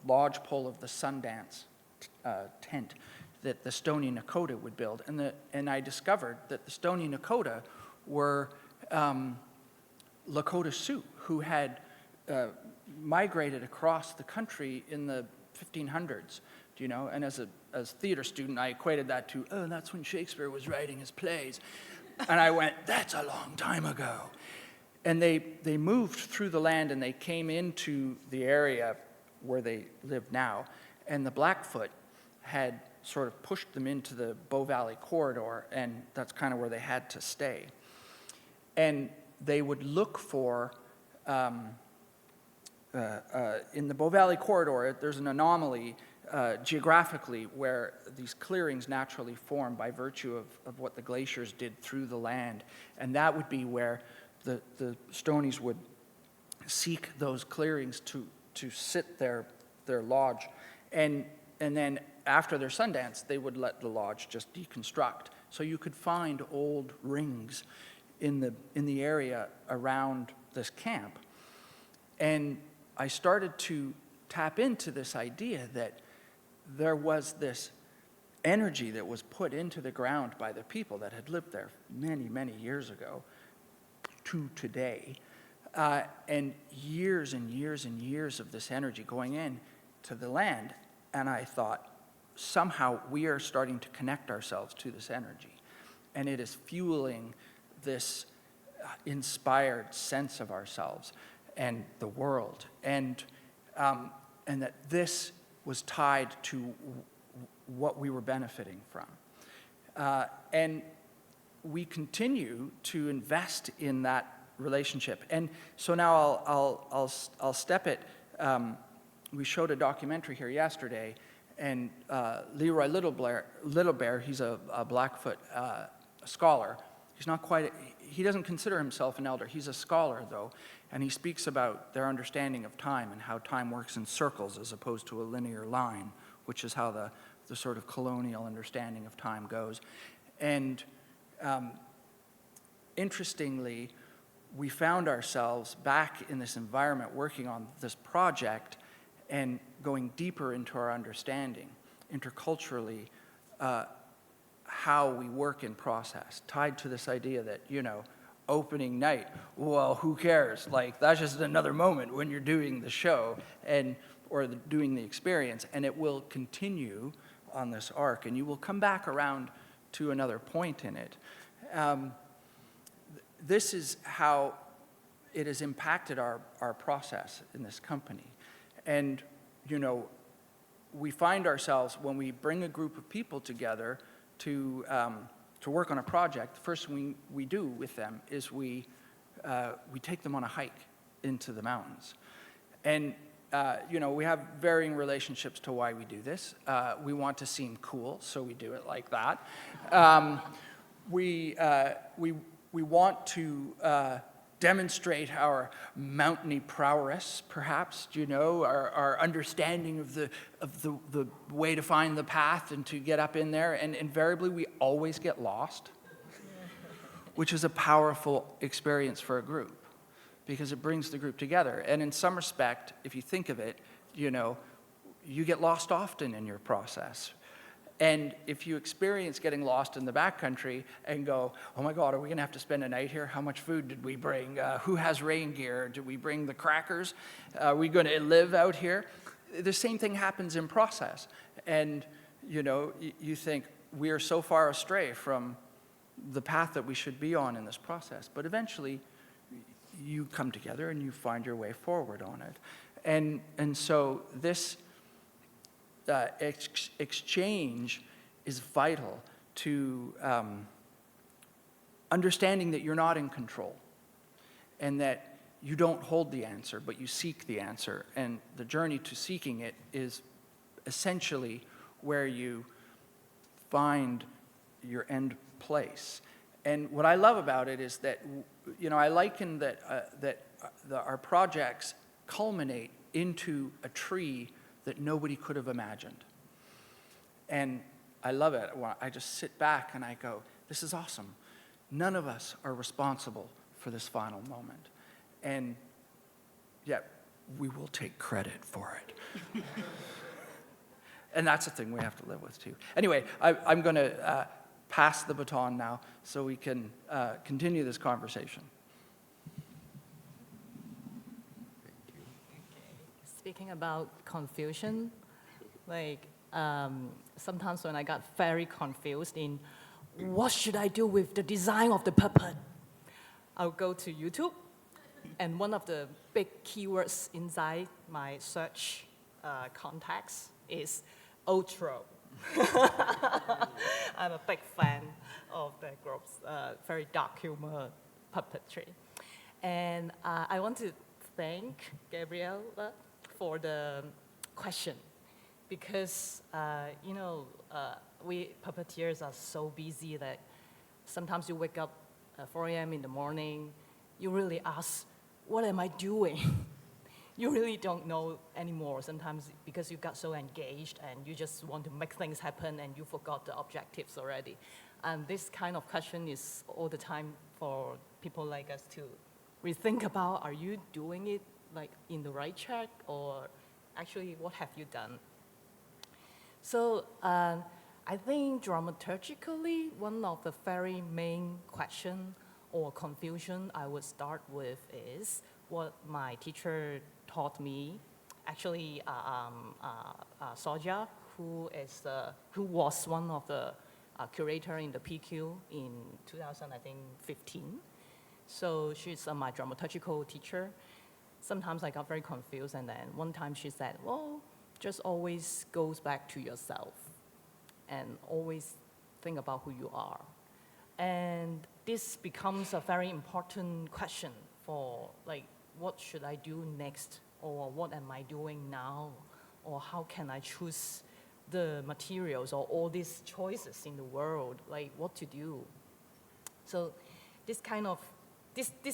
lodge pole of the Sundance tent that the Stoney Nakoda would build. And I discovered that the Stoney Nakoda were Lakota Sioux who had migrated across the country in the 1500s, do you know? And as a theater student, I equated that to, oh, that's when Shakespeare was writing his plays. And I went, that's a long time ago. And they moved through the land and they came into the area where they live now. And the Blackfoot had sort of pushed them into the Bow Valley corridor, and that's kind of where they had to stay. And they would look for, in the Bow Valley corridor, there's an anomaly geographically where these clearings naturally form by virtue of what the glaciers did through the land. And that would be where the Stonies would seek those clearings to sit their lodge. And then after their Sundance, they would let the lodge just deconstruct. So you could find old rings in the area around this camp. And I started to tap into this idea that there was this energy that was put into the ground by the people that had lived there many, many years ago to today. And years and years and years of this energy going in to the land. And I thought, somehow we are starting to connect ourselves to this energy. And it is fueling this inspired sense of ourselves and the world. And that this was tied to what we were benefiting from. And we continue to invest in that relationship. And so now I'll step it. We showed a documentary here yesterday, and Leroy Little Bear, he's a Blackfoot scholar. He's not quite, he doesn't consider himself an elder. He's a scholar, though, and he speaks about their understanding of time and how time works in circles as opposed to a linear line, which is how the sort of colonial understanding of time goes. And interestingly, we found ourselves back in this environment working on this project and going deeper into our understanding, interculturally, how we work in process, tied to this idea that, opening night, well, who cares? Like, that's just another moment when you're doing the show or doing the experience, and it will continue on this arc, and you will come back around to another point in it. This is how it has impacted our process in this company. And, we find ourselves, when we bring a group of people together to work on a project, the first thing we do with them is we take them on a hike into the mountains. And, we have varying relationships to why we do this. We want to seem cool, so we do it like that. We want to demonstrate our mountainy prowess, perhaps, our understanding of the way to find the path and to get up in there. And invariably, we always get lost, which is a powerful experience for a group because it brings the group together. And in some respect, if you think of it, you get lost often in your process. And if you experience getting lost in the backcountry and go, oh my God, are we gonna have to spend a night here? How much food did we bring? Who has rain gear? Did we bring the crackers? Are we gonna live out here? The same thing happens in process. And you think, we are so far astray from the path that we should be on in this process. But eventually, you come together and you find your way forward on it. And so this exchange is vital to understanding that you're not in control and that you don't hold the answer, but you seek the answer. And the journey to seeking it is essentially where you find your end place. And what I love about it is that, I liken that our projects culminate into a tree that nobody could have imagined. And I love it. I just sit back and I go, this is awesome. None of us are responsible for this final moment. And yet, we will take credit for it. And that's the thing we have to live with, too. Anyway, I'm going to pass the baton now so we can continue this conversation. Speaking about confusion, sometimes when I got very confused in what should I do with the design of the puppet, I'll go to YouTube, and one of the big keywords inside my search contacts is outro. I'm a big fan of the group's very dark humor puppetry. And I want to thank Gabrielle for the question, because, we puppeteers are so busy that sometimes you wake up at 4 a.m. in the morning, you really ask, what am I doing? You really don't know anymore sometimes because you got so engaged and you just want to make things happen and you forgot the objectives already. And this kind of question is all the time for people like us to rethink about, are you doing it in the right track, or actually what have you done? So I think dramaturgically, one of the very main question or confusion I would start with is what my teacher taught me. Actually, Soja, who was one of the curator in the PQ in 2015. So she's my dramaturgical teacher. Sometimes I got very confused, and then one time she said, well, just always goes back to yourself and always think about who you are. And this becomes a very important question for what should I do next, or what am I doing now, or how can I choose the materials or all these choices in the world, what to do. So this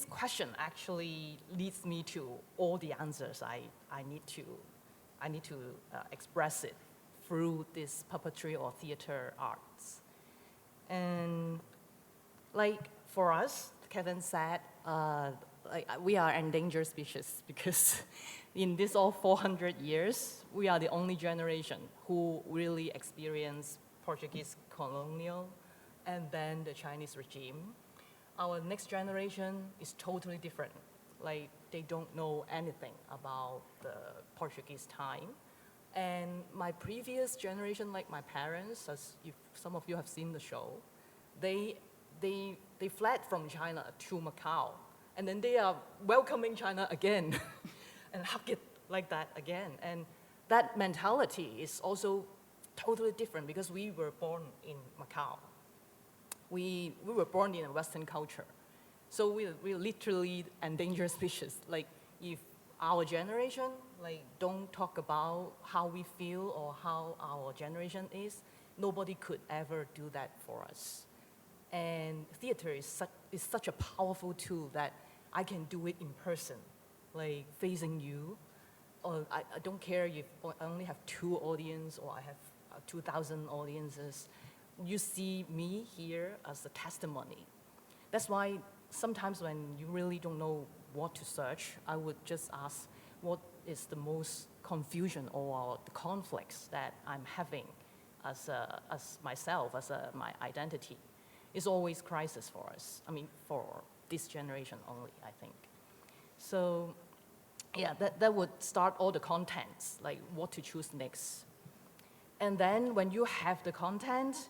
question actually leads me to all the answers I need to express it through this puppetry or theater arts. And for us, Kevin said, we are endangered species because in this all 400 years, we are the only generation who really experienced Portuguese colonial and then the Chinese regime. Our next generation is totally different. They don't know anything about the Portuguese time. And my previous generation, like my parents, as if some of you have seen the show, they fled from China to Macau. And then they are welcoming China again and hug it like that again. And that mentality is also totally different because we were born in Macau. We were born in a Western culture. So we're literally endangered species. If our generation don't talk about how we feel or how our generation is, nobody could ever do that for us. And theater is such a powerful tool that I can do it in person, facing you. Or I don't care if I only have 2 audience or I have 2,000 audiences. You see me here as a testimony. That's why sometimes when you really don't know what to search, I would just ask what is the most confusion or the conflicts that I'm having as myself, as my identity. It's always crisis for us. For this generation only, I think. So, yeah, that would start all the contents, what to choose next. And then when you have the content,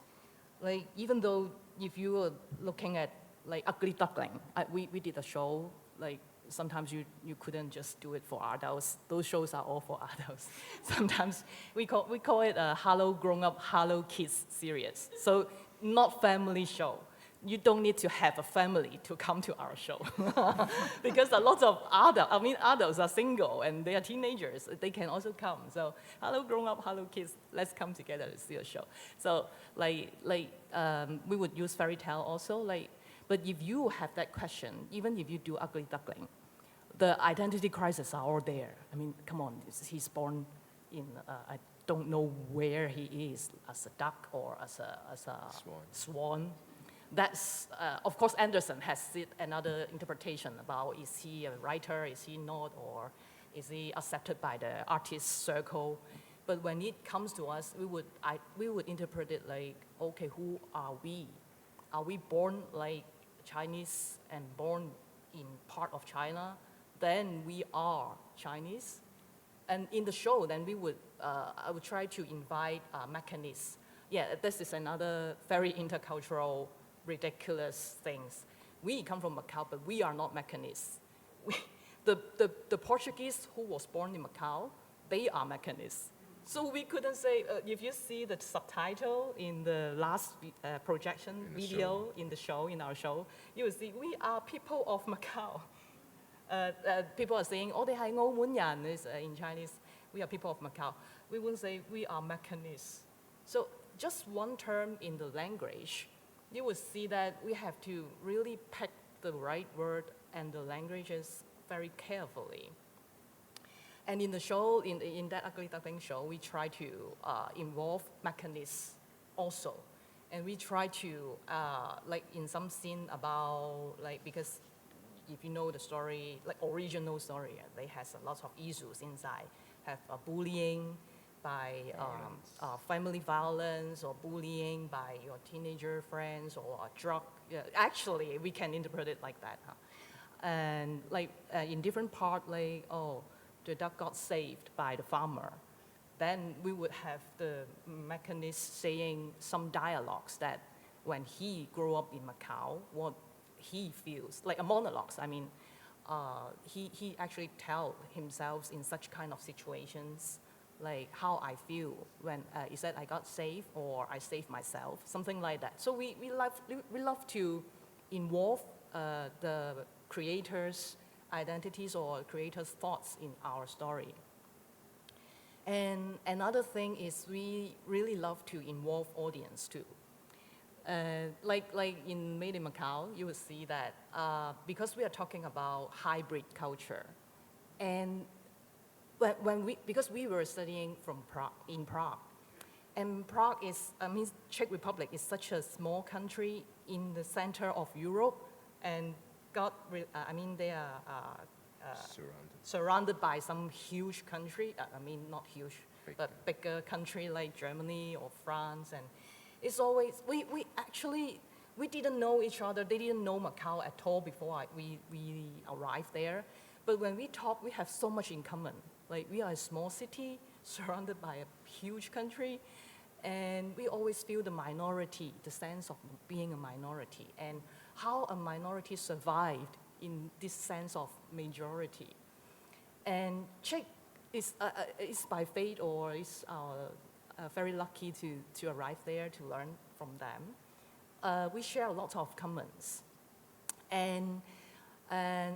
Like, even though if you were looking at like Ugly Duckling, we did a show, like sometimes you couldn't just do it for adults. Those shows are all for adults. Sometimes we call it a Hello Grown Up, Hello Kids series. So not family show. You don't need to have a family to come to our show. Because a lot of adults are single and they are teenagers. They can also come. So hello grown up, hello kids, let's come together to see a show. So we would use fairy tale also. But if you have that question, even if you do Ugly Duckling, the identity crises are all there. I mean, come on, he's born in, I don't know where he is, as a duck or as a swan. That's, of course, Anderson has another interpretation about is he a writer, is he not, or is he accepted by the artist circle. But when it comes to us, we would interpret it like, okay, who are we? Are we born like Chinese and born in part of China? Then we are Chinese. And in the show, then I would try to invite mechanists. Yeah, this is another very intercultural, ridiculous things. We come from Macau, but we are not mechanists. The Portuguese who was born in Macau, they are mechanists. So we couldn't say, if you see the subtitle in the last projection video in our show, you will see we are people of Macau. People are saying, oh, they are 澳門人 is in Chinese. We are people of Macau. We wouldn't say we are mechanists. So just one term in the language, you will see that we have to really pick the right word and the languages very carefully. And in the show, in that Ugly Duckling show, we try to involve mechanists also. And we try to, like in some scene about, like, because if you know the story, like original story, they has a lot of issues inside. Have bullying by family violence, or bullying by your teenager friends, or a drug. Yeah, actually, we can interpret it like that. And like in different part, like, oh, the duck got saved by the farmer. Then we would have the mechanist saying some dialogues that when he grew up in Macau, what he feels, like a monologues. I mean, he actually tell himself in such kind of situations, like how I feel when he said I got saved or I saved myself, something like that. So we love to involve the creators' identities or creators' thoughts in our story. And another thing is we really love to involve audience too. Like in Made in Macau, you will see that because we are talking about hybrid culture, and because we were studying from in Prague, and Prague is, Czech Republic is such a small country in the center of Europe, and they are surrounded by some huge country, not huge, but bigger country like Germany or France, and it's always, we didn't know each other. They didn't know Macau at all before we arrived there. But when we talk, we have so much in common. Like, we are a small city surrounded by a huge country, and we always feel the minority, the sense of being a minority, and how a minority survived in this sense of majority. And Czech is by fate, or is very lucky to arrive there to learn from them. We share a lot of commons. And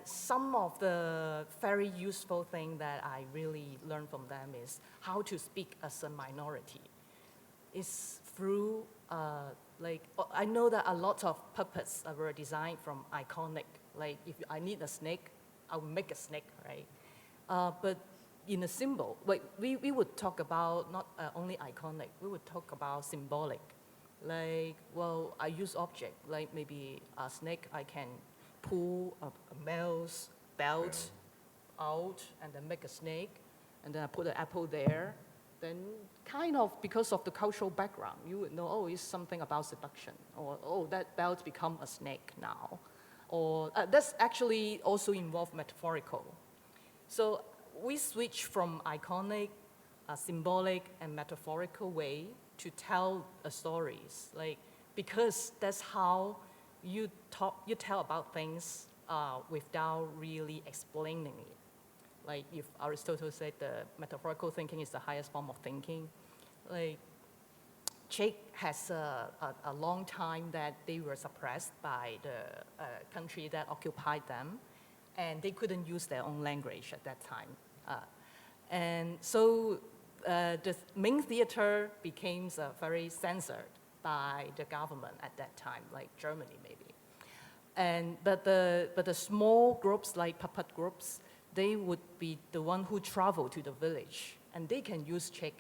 some of the very useful thing that I really learned from them is how to speak as a minority. It's through, I know that a lot of puppets were designed from iconic. Like, if I need a snake, I will make a snake, right? But in a symbol, we would talk about not only iconic, we would talk about symbolic. Like, well, I use object, like maybe a snake, I can pull a male's belt out and then make a snake, and then I put an apple there. Then kind of, because of the cultural background, you would know, oh, it's something about seduction, or, oh, that belt become a snake now. Or that's actually also involved metaphorical. So we switch from iconic, symbolic, and metaphorical way to tell stories. Like, because that's how you tell about things without really explaining it. Like if Aristotle said the metaphorical thinking is the highest form of thinking, like Czech has a long time that they were suppressed by the country that occupied them, and they couldn't use their own language at that time. And so the main theater became very censored by the government at that time, like Germany maybe. But the small groups like puppet groups, they would be the one who travel to the village, and they can use Czech,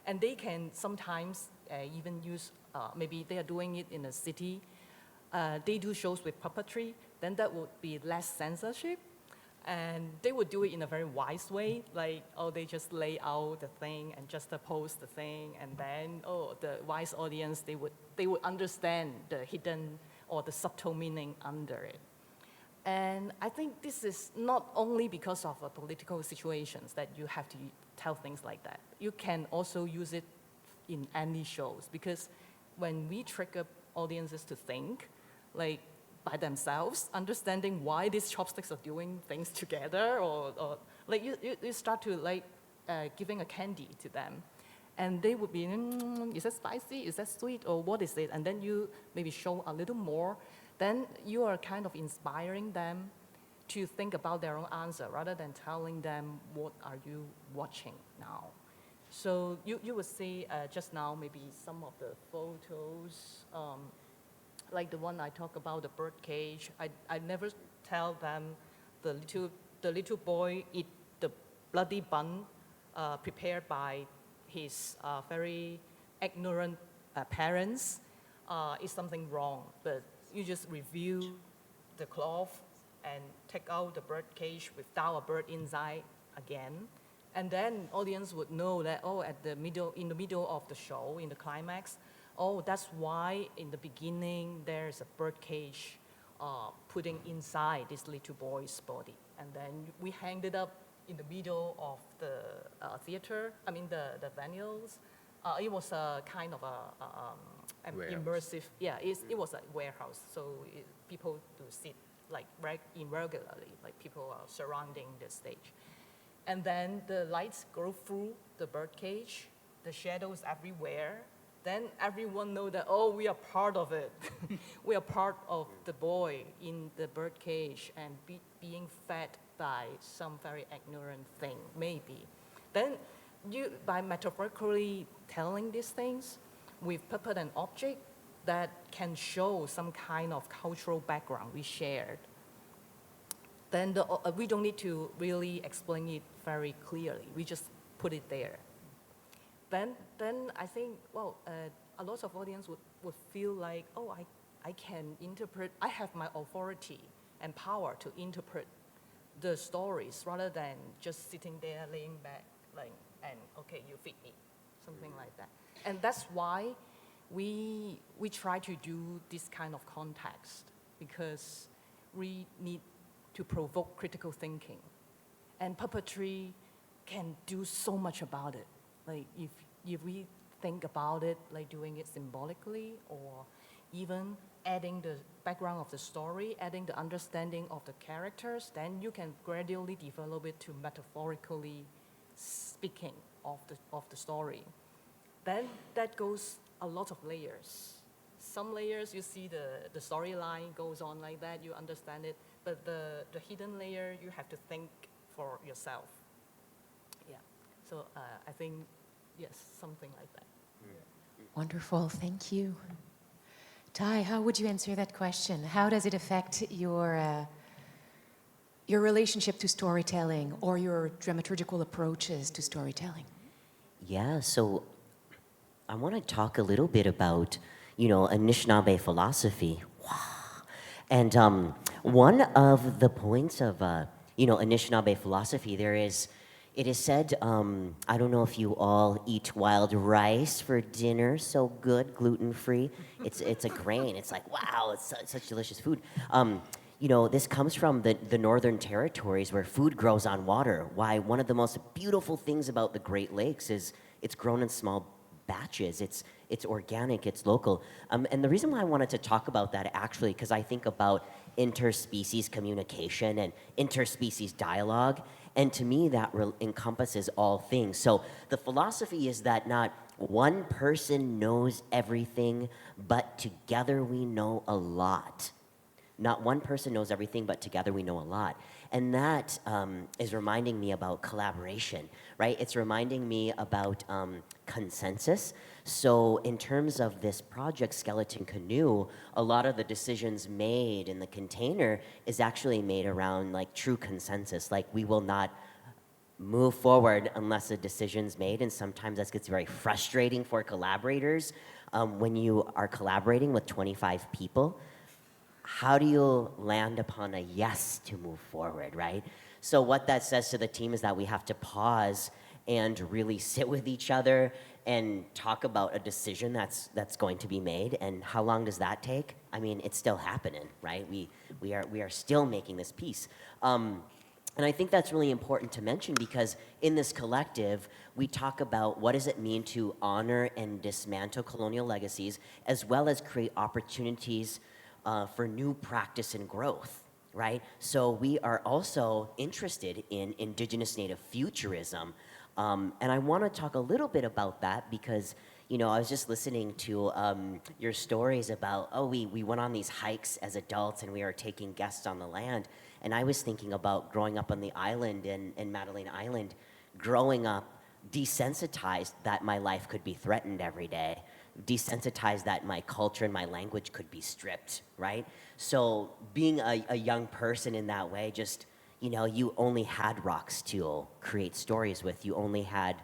and they can sometimes even use, maybe they are doing it in a city, they do shows with puppetry, then that would be less censorship. And they would do it in a very wise way, like, oh, they just lay out the thing and just pose the thing, and then, oh, the wise audience, they would understand the hidden or the subtle meaning under it. And I think this is not only because of political situations that you have to tell things like that. You can also use it in any shows, because when we trigger audiences to think, like by themselves, understanding why these chopsticks are doing things together, or like you start to like giving a candy to them, and they would be, is that spicy, is that sweet, or what is it? And then you maybe show a little more, then you are kind of inspiring them to think about their own answer rather than telling them what are you watching now. So you would see just now maybe some of the photos, like the one I talk about, the bird cage. I never tell them the little boy eat the bloody bun prepared by his very ignorant parents is something wrong. But you just review the cloth and take out the bird cage without a bird inside again. And then audience would know that, oh, in the middle of the show, in the climax, oh, that's why in the beginning there's a bird cage putting inside this little boy's body. And then we hanged it up in the middle of the theater, the venues. It was a kind of immersive, it was a warehouse. So people do sit like irregularly, like people are surrounding the stage. And then the lights go through the bird cage, the shadows everywhere. Then everyone know that, oh, we are part of it. We are part of the boy in the bird cage and being fed by some very ignorant thing, maybe. Then you, by metaphorically telling these things with puppet and object that can show some kind of cultural background we shared, then we don't need to really explain it very clearly. We just put it there. Then I think, well, a lot of audience would feel like, oh, I can interpret, I have my authority and power to interpret the stories rather than just sitting there laying back, like, and okay, you feed me, something like that. And that's why we try to do this kind of context, because we need to provoke critical thinking. And puppetry can do so much about it. Like if we think about it, like doing it symbolically, or even adding the background of the story, adding the understanding of the characters, then you can gradually develop it to metaphorically speaking of the story. Then that goes a lot of layers. Some layers you see the storyline goes on like that, you understand it, but the hidden layer you have to think for yourself. Yeah, so I think, yes, something like that. Wonderful, thank you. Tai, how would you answer that question? How does it affect your relationship to storytelling or your dramaturgical approaches to storytelling? Yeah, so I want to talk a little bit about, Anishinaabe philosophy. And one of the points of, Anishinaabe philosophy, it is said, I don't know if you all eat wild rice for dinner, so good, gluten-free. It's a grain. It's like, wow, it's such delicious food. This comes from the Northern Territories where food grows on water. Why one of the most beautiful things about the Great Lakes is it's grown in small batches. It's organic, it's local. And the reason why I wanted to talk about that actually, because I think about interspecies communication and interspecies dialogue, and to me that encompasses all things. So the philosophy is that not one person knows everything, but together we know a lot. Not one person knows everything, but together we know a lot. And that is reminding me about collaboration, right? It's reminding me about consensus. So in terms of this project, Skeleton Canoe, a lot of the decisions made in the container is actually made around like true consensus. Like we will not move forward unless a decision's made, and sometimes that gets very frustrating for collaborators. When you are collaborating with 25 people, how do you land upon a yes to move forward, right? So what that says to the team is that we have to pause and really sit with each other and talk about a decision that's going to be made. And how long does that take? I mean, it's still happening, right? We are still making this piece. And I think that's really important to mention because in this collective, we talk about what does it mean to honor and dismantle colonial legacies, as well as create opportunities for new practice and growth, right? So we are also interested in Indigenous Native futurism. And I want to talk a little bit about that because, you know, I was just listening to your stories about, oh, we went on these hikes as adults and we were taking guests on the land. And I was thinking about growing up on the island in Madeline Island, growing up desensitized that my life could be threatened every day, desensitized that my culture and my language could be stripped, right? So being a young person in that way, just, you know, you only had rocks to create stories with. You only had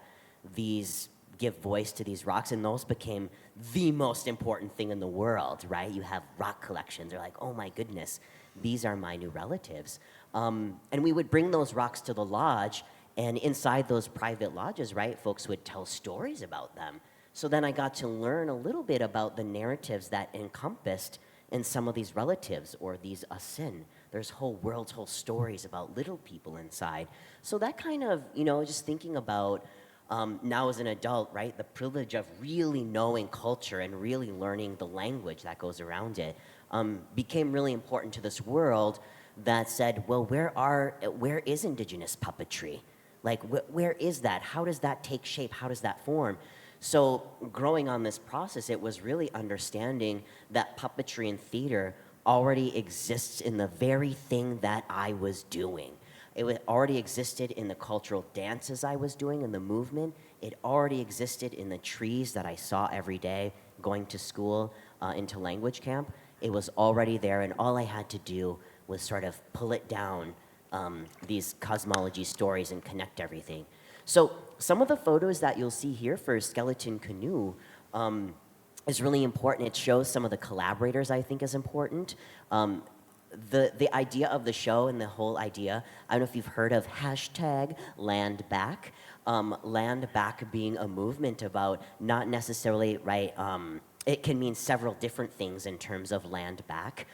these, give voice to these rocks, and those became the most important thing in the world, right? You have rock collections. They're like, oh my goodness, these are my new relatives. And we would bring those rocks to the lodge, and inside those private lodges, right, folks would tell stories about them. So then I got to learn a little bit about the narratives that encompassed in some of these relatives or these asin. There's whole worlds, whole stories about little people inside. So that kind of, you know, just thinking about now as an adult, right, the privilege of really knowing culture and really learning the language that goes around it became really important to this world that said, well, where is Indigenous puppetry? Like, where is that? How does that take shape? How does that form? So growing on this process, it was really understanding that puppetry and theater already exists in the very thing that I was doing. It already existed in the cultural dances I was doing, in the movement. It already existed in the trees that I saw every day going to school, into language camp. It was already there, and all I had to do was sort of pull it down, these cosmology stories, and connect everything. So some of the photos that you'll see here for Skeleton Canoe is really important. It shows some of the collaborators I think is important. The idea of the show and the whole idea, I don't know if you've heard of hashtag Land Back. Land Back being a movement about not necessarily, right, it can mean several different things in terms of land back.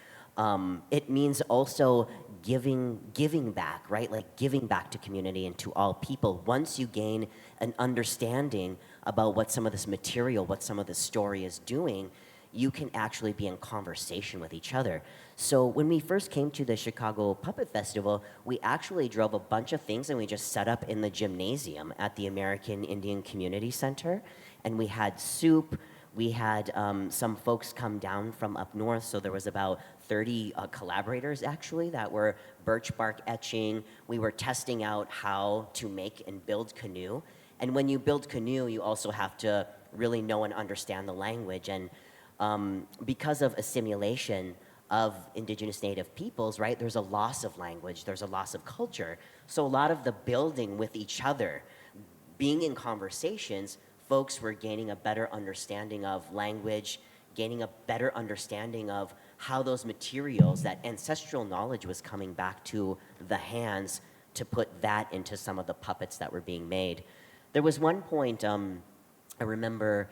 It means also giving back, right? Like giving back to community and to all people. Once you gain an understanding about what some of this material, what some of this story is doing, you can actually be in conversation with each other. So when we first came to the Chicago Puppet Festival, we actually drove a bunch of things and we just set up in the gymnasium at the American Indian Community Center. And we had soup. We had some folks come down from up north, so there was about 30 collaborators actually that were birch bark etching. We were testing out how to make and build canoe. And when you build canoe, you also have to really know and understand the language. And because of assimilation of Indigenous Native peoples, right, there's a loss of language, there's a loss of culture. So a lot of the building with each other, being in conversations, folks were gaining a better understanding of language, gaining a better understanding of how those materials, that ancestral knowledge was coming back to the hands to put that into some of the puppets that were being made. There was one point, I remember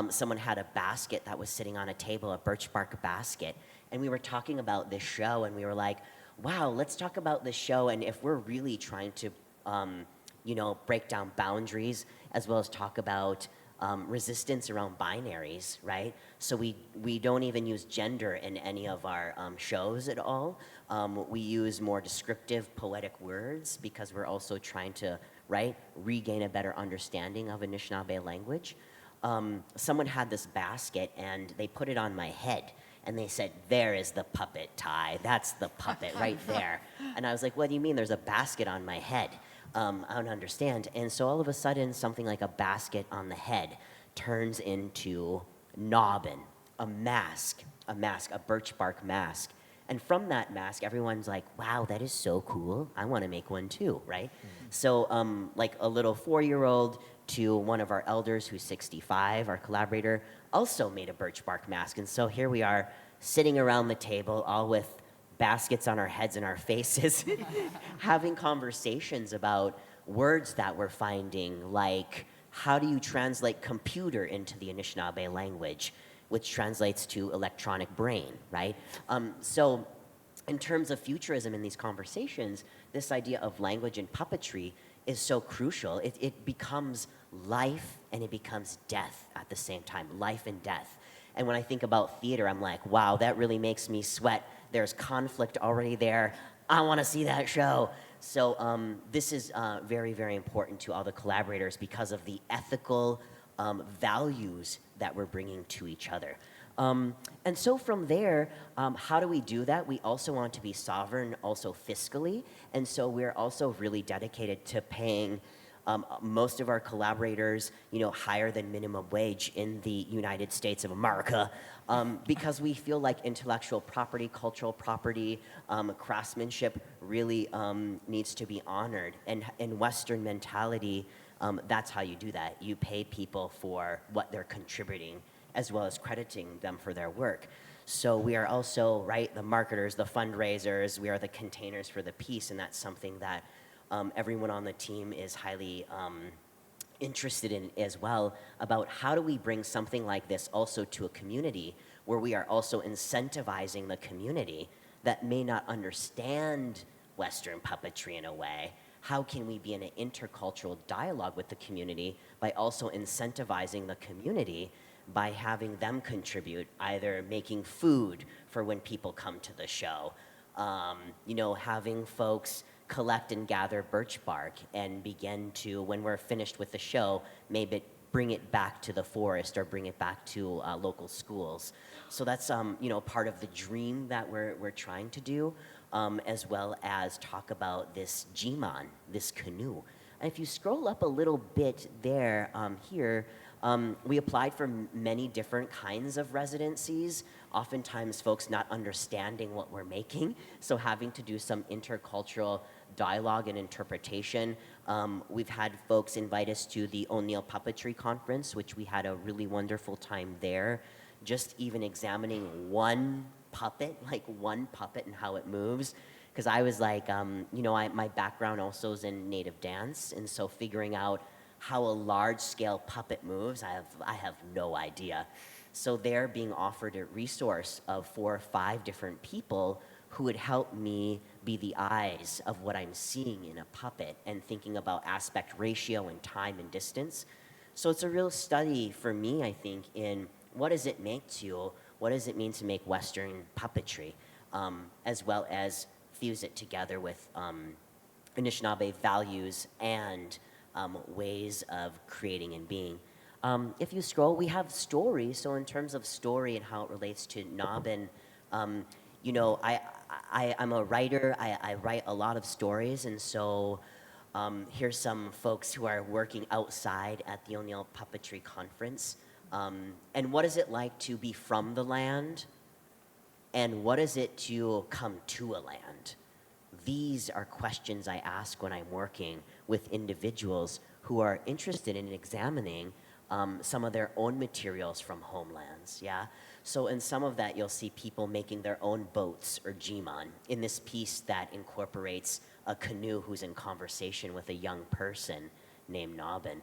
someone had a basket that was sitting on a table, a birch bark basket, and we were talking about this show, and we were like, wow, let's talk about this show, and if we're really trying to, you know, break down boundaries, as well as talk about resistance around binaries, right? So we don't even use gender in any of our shows at all. We use more descriptive, poetic words because we're also trying to, right, regain a better understanding of Anishinaabe language. Someone had this basket and they put it on my head and they said, "There is the puppet, Ty. That's the puppet right there." And I was like, "What do you mean there's a basket on my head?" I don't understand. And so all of a sudden, something like a basket on the head turns into nobbin, a mask, a birch bark mask. And from that mask, everyone's like, "Wow, that is so cool. I want to make one too," right? So like a little 4-year-old to one of our elders who's 65, our collaborator, also made a birch bark mask. And so here we are sitting around the table, all with baskets on our heads and our faces, having conversations about words that we're finding, like how do you translate computer into the Anishinaabe language, which translates to electronic brain, right? So in terms of futurism in these conversations, this idea of language and puppetry is so crucial. It becomes life and it becomes death at the same time, life and death. And when I think about theater, I'm like, wow, that really makes me sweat. There's conflict already there. I want to see that show. So this is very, very important to all the collaborators because of the ethical values that we're bringing to each other. And so from there, how do we do that? We also want to be sovereign also fiscally. And so we're also really dedicated to paying most of our collaborators, higher than minimum wage in the United States of America, because we feel like intellectual property, cultural property, craftsmanship really needs to be honored. And in Western mentality, that's how you do that. You pay people for what they're contributing, as well as crediting them for their work. So we are also, right, the marketers, the fundraisers, we are the containers for the piece, and that's something that everyone on the team is highly interested in as well, about how do we bring something like this also to a community where we are also incentivizing the community that may not understand Western puppetry in a way. How can we be in an intercultural dialogue with the community by also incentivizing the community by having them contribute, either making food for when people come to the show, having folks collect and gather birch bark and begin to, when we're finished with the show, maybe bring it back to the forest or bring it back to local schools. So that's part of the dream that we're trying to do, as well as talk about this jiman, this canoe. And if you scroll up a little bit there, here, we applied for many different kinds of residencies, oftentimes folks not understanding what we're making, so having to do some intercultural dialogue and interpretation. We've had folks invite us to the O'Neill Puppetry Conference, which we had a really wonderful time there, just even examining one puppet and how it moves. Because I was like, my background also is in native dance, and so figuring out how a large-scale puppet moves, I have no idea. So they're being offered a resource of 4 or 5 different people who would help me be the eyes of what I'm seeing in a puppet and thinking about aspect ratio and time and distance. So it's a real study for me, I think, in what does it mean to make Western puppetry, as well as fuse it together with Anishinaabe values and ways of creating and being. If you scroll, we have stories. So in terms of story and how it relates to Nobbin, I'm a writer. I write a lot of stories, and so here's some folks who are working outside at the O'Neill Puppetry Conference. And what is it like to be from the land? And what is it to come to a land? These are questions I ask when I'm working with individuals who are interested in examining some of their own materials from homelands, yeah? So in some of that, you'll see people making their own boats or jiman in this piece that incorporates a canoe who's in conversation with a young person named Nobbin.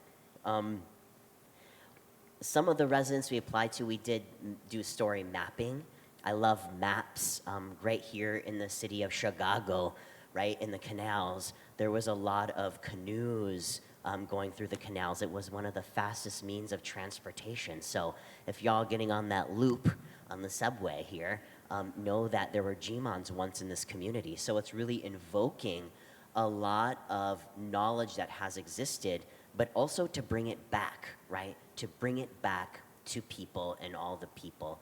Some of the residents we applied to, we did do story mapping. I love maps. Right here in the city of Chicago, right in the canals, there was a lot of canoes going through the canals. It was one of the fastest means of transportation. So if y'all getting on that loop on the subway here, know that there were Jimons once in this community. So it's really invoking a lot of knowledge that has existed, but also to bring it back, right? To bring it back to people and all the people.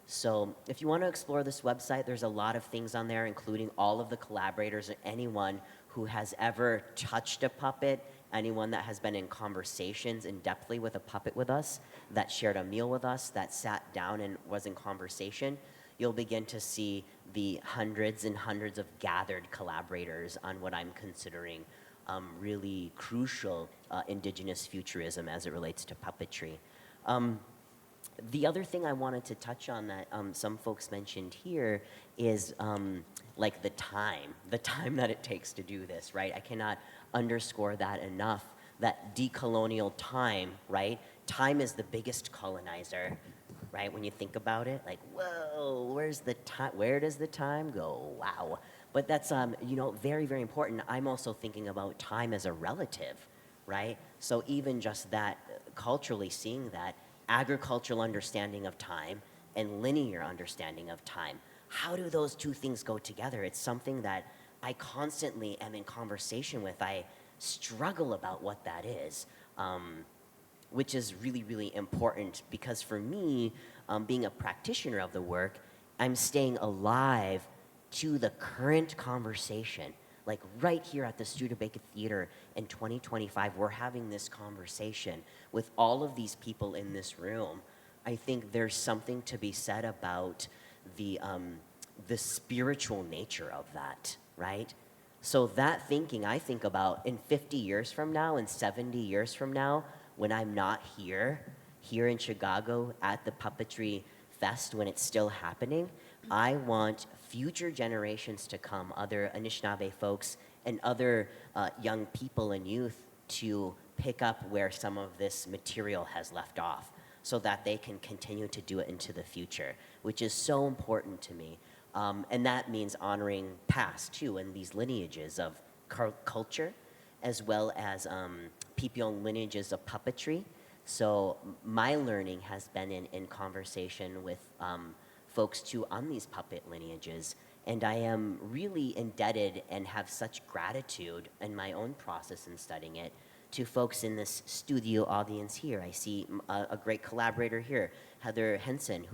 So if you want to explore this website, there's a lot of things on there, including all of the collaborators and anyone who has ever touched a puppet, anyone that has been in conversations in depthly with a puppet with us, that shared a meal with us, that sat down and was in conversation. You'll begin to see the hundreds and hundreds of gathered collaborators on what I'm considering really crucial indigenous futurism as it relates to puppetry. The other thing I wanted to touch on that some folks mentioned here is like the time that it takes to do this, right? I cannot underscore that enough, that decolonial time, right? Time is the biggest colonizer, right? When you think about it, like, whoa, where's the time? Where does the time go? Wow. But that's, you know, very, very important. I'm also thinking about time as a relative, right? So even just that, culturally seeing that, agricultural understanding of time and linear understanding of time. How do those two things go together? It's something that I constantly am in conversation with. I struggle about what that is, which is really, really important because for me, being a practitioner of the work, I'm staying alive to the current conversation. Like right here at the Studebaker Theater in 2025, we're having this conversation with all of these people in this room. I think there's something to be said about the spiritual nature of that, right? So that thinking, I think about in 50 years from now and 70 years from now, when I'm not here in Chicago at the Puppetry Fest, when it's still happening, I want future generations to come, other Anishinaabe folks and other young people and youth to pick up where some of this material has left off so that they can continue to do it into the future, which is so important to me. And that means honoring past too and these lineages of culture as well as people lineages of puppetry. So my learning has been in conversation with folks too on these puppet lineages. And I am really indebted and have such gratitude in my own process in studying it to folks in this studio audience here. I see a great collaborator here, Heather Henson,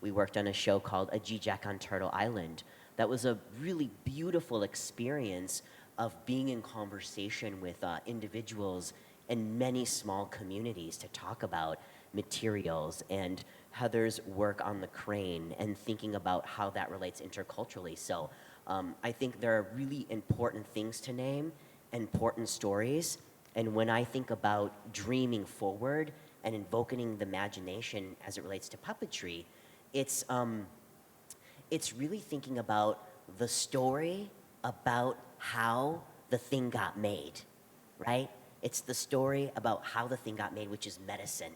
we worked on a show called A G-Jack on Turtle Island. That was a really beautiful experience of being in conversation with individuals in many small communities to talk about materials, and Heather's work on the crane and thinking about how that relates interculturally. So I think there are really important things to name, important stories, and when I think about dreaming forward and invoking the imagination as it relates to puppetry, it's really thinking about the story about how the thing got made, right? It's the story about how the thing got made, which is medicine.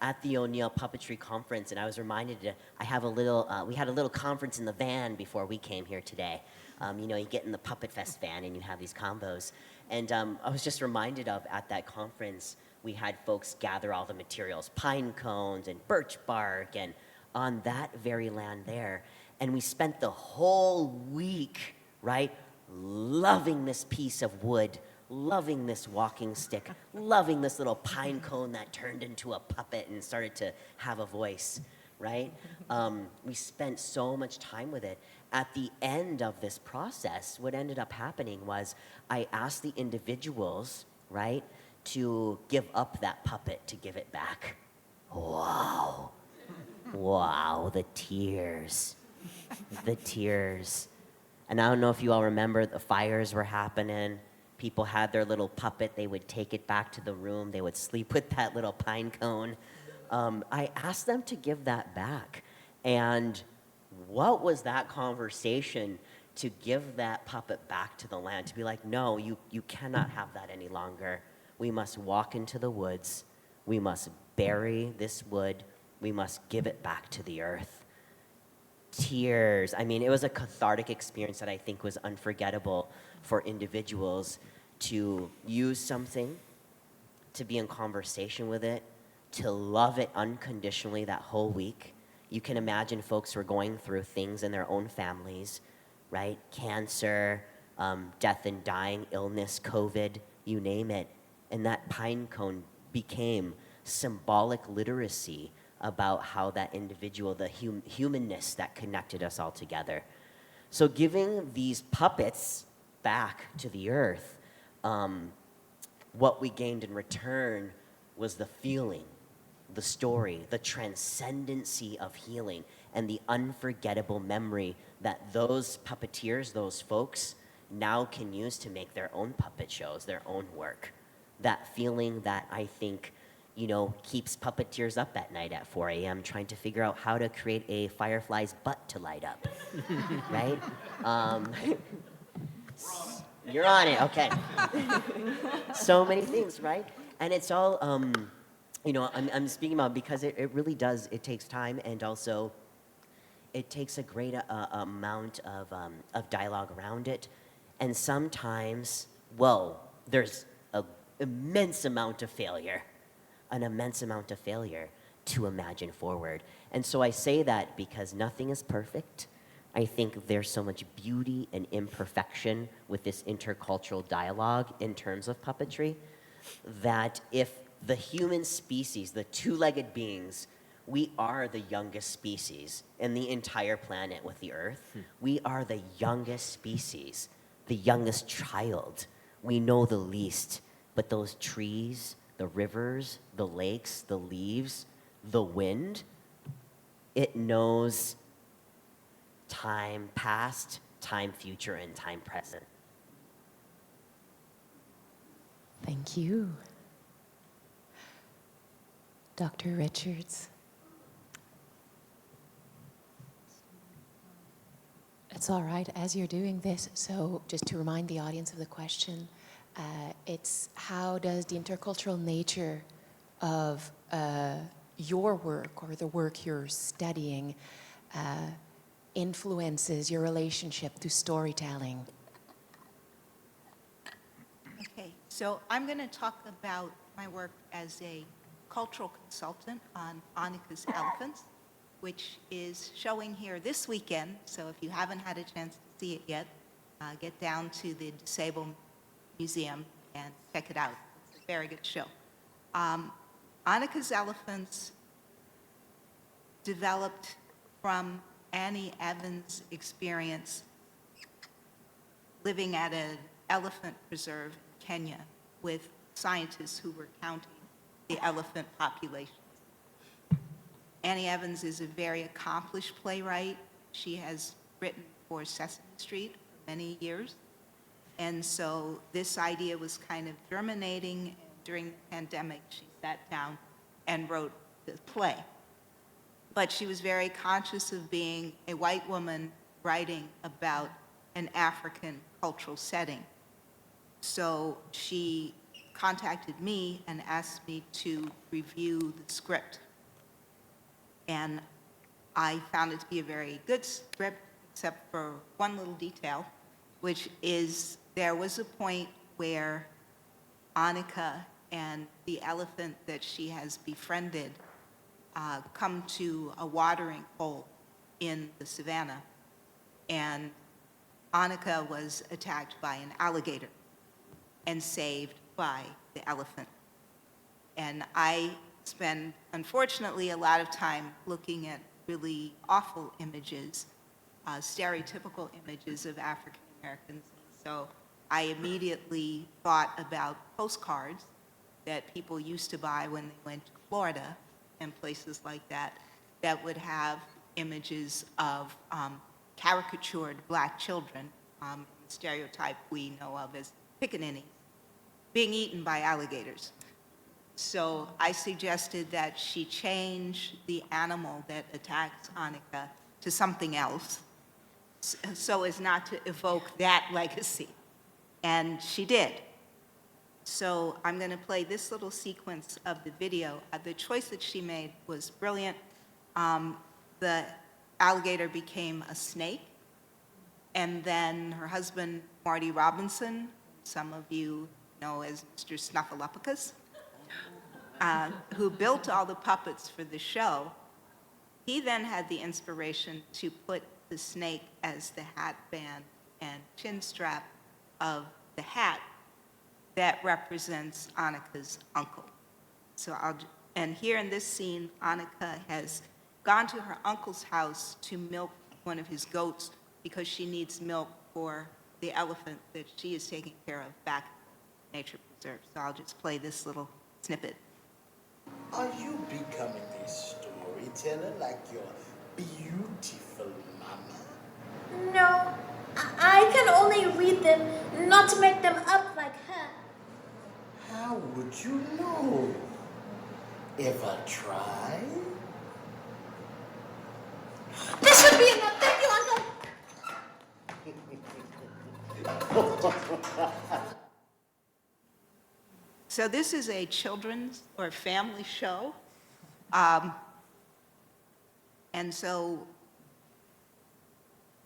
At the O'Neill Puppetry Conference, and I was reminded we had a little conference in the van before we came here today. You know, you get in the Puppet Fest van and you have these combos. And I was just reminded of, at that conference, we had folks gather all the materials, pine cones and birch bark, and on that very land there. And we spent the whole week, right, loving this piece of wood, loving this walking stick, loving this little pine cone that turned into a puppet and started to have a voice, right? We spent so much time with it. At the end of this process, what ended up happening was I asked the individuals, right, to give up that puppet to give it back. Wow. Wow, the tears. The tears. And I don't know if you all remember, the fires were happening. People had their little puppet. They would take it back to the room. They would sleep with that little pine cone. I asked them to give that back. And what was that conversation to give that puppet back to the land? To be like, no, you cannot have that any longer. We must walk into the woods. We must bury this wood. We must give it back to the earth. Tears. I mean, it was a cathartic experience that I think was unforgettable for individuals to use something, to be in conversation with it, to love it unconditionally that whole week. You can imagine folks who are going through things in their own families, right? Cancer, death and dying, illness, COVID, you name it. And that pine cone became symbolic literacy about how that individual, the humanness that connected us all together. So giving these puppets back to the earth, what we gained in return was the feeling, the story, the transcendency of healing, and the unforgettable memory that those puppeteers, those folks, now can use to make their own puppet shows, their own work. That feeling that I think, keeps puppeteers up at night at 4 a.m. trying to figure out how to create a firefly's butt to light up, right? You're on it, okay. So many things, right? And it's all, I'm speaking about because it really does, it takes time, and also it takes a great amount of dialogue around it. And sometimes, there's an immense amount of failure to imagine forward. And so I say that because nothing is perfect. I think there's so much beauty and imperfection with this intercultural dialogue in terms of puppetry that if the human species, the two-legged beings, we are the youngest species in the entire planet with the Earth. We are the youngest species, the youngest child. We know the least, but those trees, the rivers, the lakes, the leaves, the wind, it knows time past, time future, and time present. Thank you. Dr. Richards. It's all right as you're doing this. So just to remind the audience of the question, it's how does the intercultural nature of your work or the work you're studying influences your relationship to storytelling? Okay, so I'm going to talk about my work as a cultural consultant on Annika's Elephants, which is showing here this weekend. So if you haven't had a chance to see it yet, get down to the Disabled Museum and check it out. It's a very good show. Annika's Elephants developed from Annie Evans' experience living at an elephant preserve in Kenya with scientists who were counting the elephant populations. Annie Evans is a very accomplished playwright. She has written for Sesame Street for many years. And so this idea was kind of germinating. During the pandemic, she sat down and wrote the play. But she was very conscious of being a white woman writing about an African cultural setting. So she contacted me and asked me to review the script. And I found it to be a very good script, except for one little detail, which is there was a point where Annika and the elephant that she has befriended come to a watering hole in the savannah. And Annika was attacked by an alligator and saved by the elephant. And I spend, unfortunately, a lot of time looking at really awful images, stereotypical images of African Americans. So I immediately thought about postcards that people used to buy when they went to Florida and places like that, that would have images of caricatured black children, stereotype we know of as pickaninnies, being eaten by alligators. So I suggested that she change the animal that attacks Annika to something else so as not to evoke that legacy. And she did. So I'm going to play this little sequence of the video. The choice that she made was brilliant. The alligator became a snake, and then her husband, Marty Robinson, some of you know as Mr. Snuffleupagus, who built all the puppets for the show. He then had the inspiration to put the snake as the hat band and chin strap of the hat that represents Annika's uncle. And here in this scene, Annika has gone to her uncle's house to milk one of his goats because she needs milk for the elephant that she is taking care of back at nature preserve. So I'll just play this little snippet. Are you becoming a storyteller like your beautiful mama? No, I can only read them, not to make them up like her. How would you know? Ever try? This should be enough. Thank you, Uncle. So this is a children's or family show. And so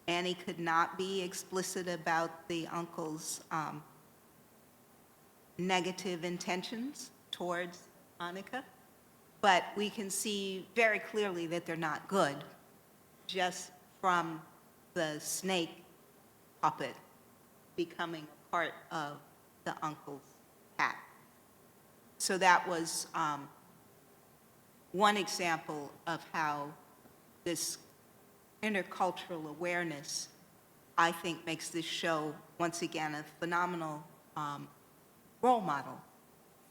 Annie could not be explicit about the uncle's negative intentions towards Annika, but we can see very clearly that they're not good, just from the snake puppet becoming part of the uncle's hat. So that was one example of how this intercultural awareness, I think, makes this show, once again, a phenomenal role model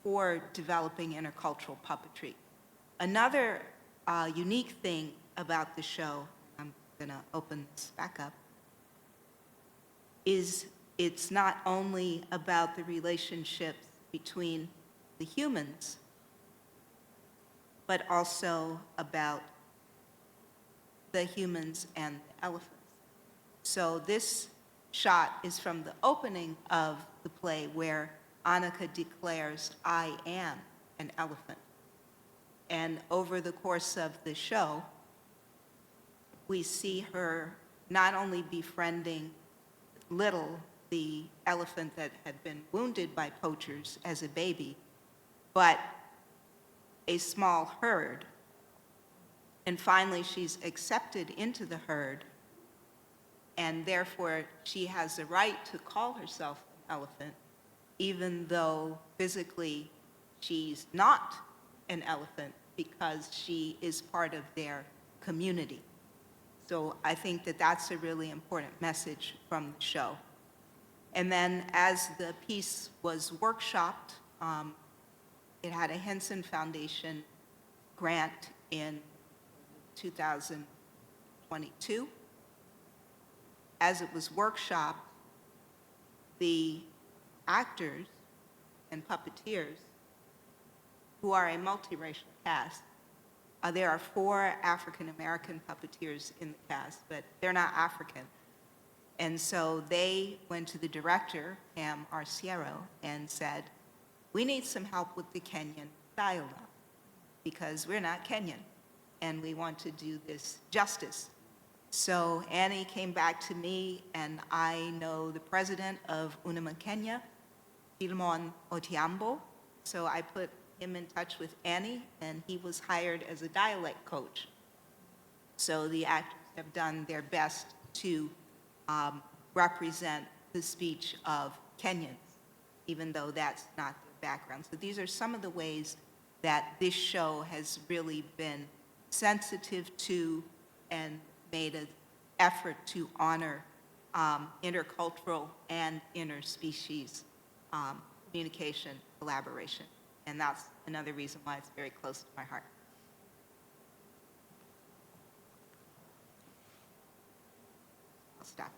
for developing intercultural puppetry. Another unique thing about the show, I'm gonna open this back up, is it's not only about the relationships between the humans, but also about the humans and the elephants. So this shot is from the opening of the play where Annika declares, "I am an elephant." And over the course of the show, we see her not only befriending Little, the elephant that had been wounded by poachers as a baby, but a small herd. And finally, she's accepted into the herd, and therefore she has the right to call herself an elephant, even though physically she's not an elephant, because she is part of their community. So I think that that's a really important message from the show. And then as the piece was workshopped, it had a Henson Foundation grant in 2022. As it was workshopped, the actors and puppeteers, who are a multiracial cast, there are 4 African-American puppeteers in the cast, but they're not African. And so they went to the director, Pam Arciero, and said, "We need some help with the Kenyan dialogue, because we're not Kenyan, and we want to do this justice." So Annie came back to me, and I know the president of Unima Kenya, Philemon Otiambo, so I put him in touch with Annie, and he was hired as a dialect coach. So the actors have done their best to represent the speech of Kenyans, even though that's not their background. So these are some of the ways that this show has really been sensitive to and made an effort to honor intercultural and interspecies communication, collaboration. And that's another reason why it's very close to my heart. I'll stop.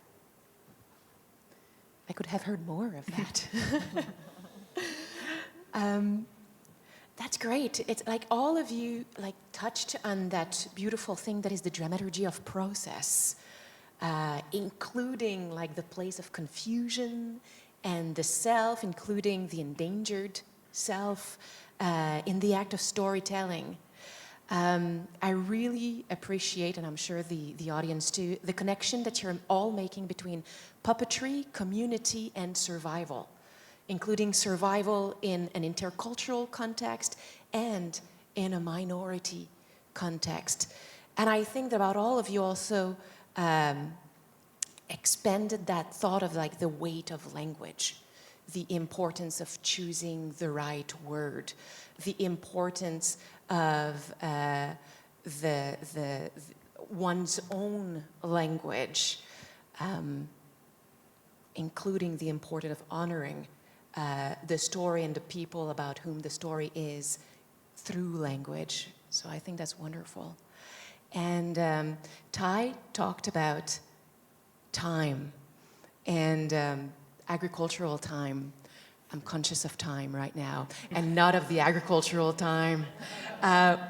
I could have heard more of that. That's great. It's like all of you like touched on that beautiful thing that is the dramaturgy of process, including like the place of confusion and the self, including the endangered self in the act of storytelling. I really appreciate, and I'm sure the audience too, the connection that you're all making between puppetry, community, and survival. including survival in an intercultural context and in a minority context. And I think that about all of you also expanded that thought of like the weight of language, the importance of choosing the right word, the importance of one's own language, including the importance of honoring the story and the people about whom the story is through language. So I think that's wonderful. And Ty talked about time and agricultural time. I'm conscious of time right now, and not of the agricultural time.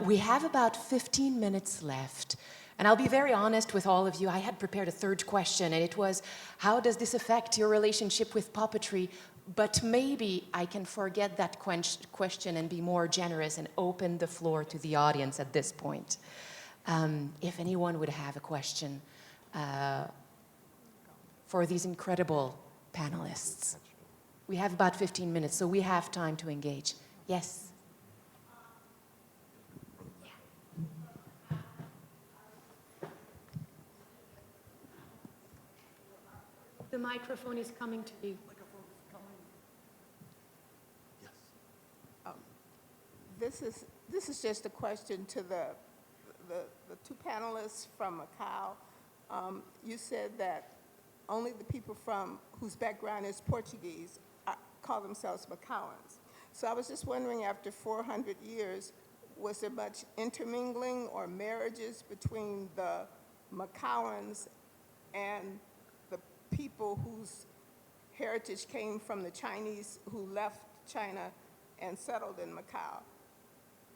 We have about 15 minutes left. And I'll be very honest with all of you. I had prepared a third question, and it was, how does this affect your relationship with puppetry? But maybe I can forget that question and be more generous and open the floor to the audience at this point. If anyone would have a question for these incredible panelists. We have about 15 minutes, so we have time to engage. Yes? The microphone is coming to you. This is just a question to the two panelists from Macau. You said that only the people whose background is Portuguese call themselves Macauans. So I was just wondering, after 400 years, was there much intermingling or marriages between the Macauans and the people whose heritage came from the Chinese who left China and settled in Macau?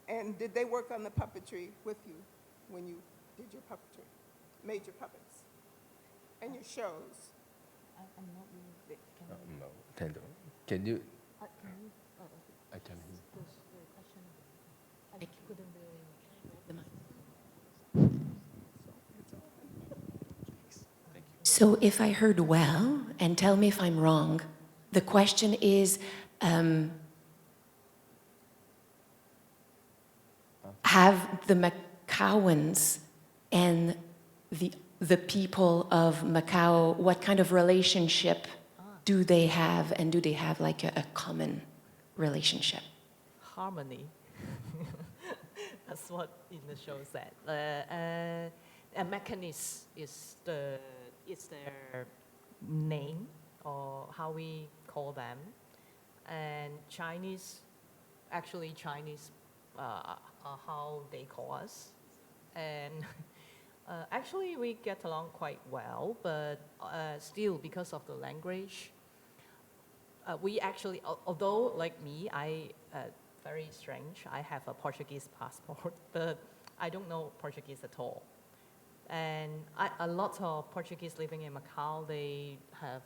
And did they work on the puppetry with you when you did your puppetry, made your puppets and your shows? I'm not really, No, Tendo. Can you? I can hear. The question, I couldn't really. So if I heard well, and tell me if I'm wrong, the question is, have the Macauans and the people of Macau, what kind of relationship do they have, and do they have like a common relationship? Harmony. That's what in the show said. A mechanism is their name, or how we call them. And Chinese are how they call us. And actually we get along quite well, but still because of the language, we actually, although like me, very strange, I have a Portuguese passport, but I don't know Portuguese at all. And a lot of Portuguese living in Macau, they have,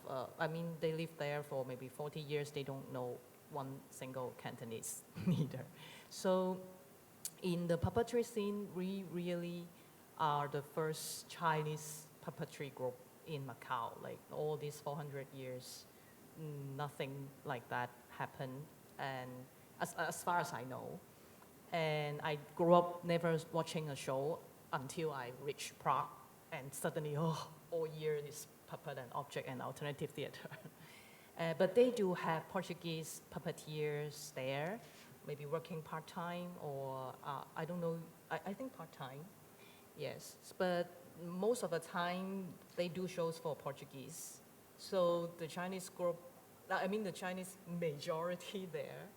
they live there for maybe 40 years, they don't know one single Cantonese neither. So in the puppetry scene, we really are the first Chinese puppetry group in Macau. Like all these 400 years, nothing like that happened, and as far as I know. And I grew up never watching a show until I reached Prague, and suddenly, all year is puppet and object and alternative theater. But they do have Portuguese puppeteers there, maybe working part-time or, I don't know, I think part-time, yes. But most of the time, they do shows for Portuguese. So the Chinese group, the Chinese majority there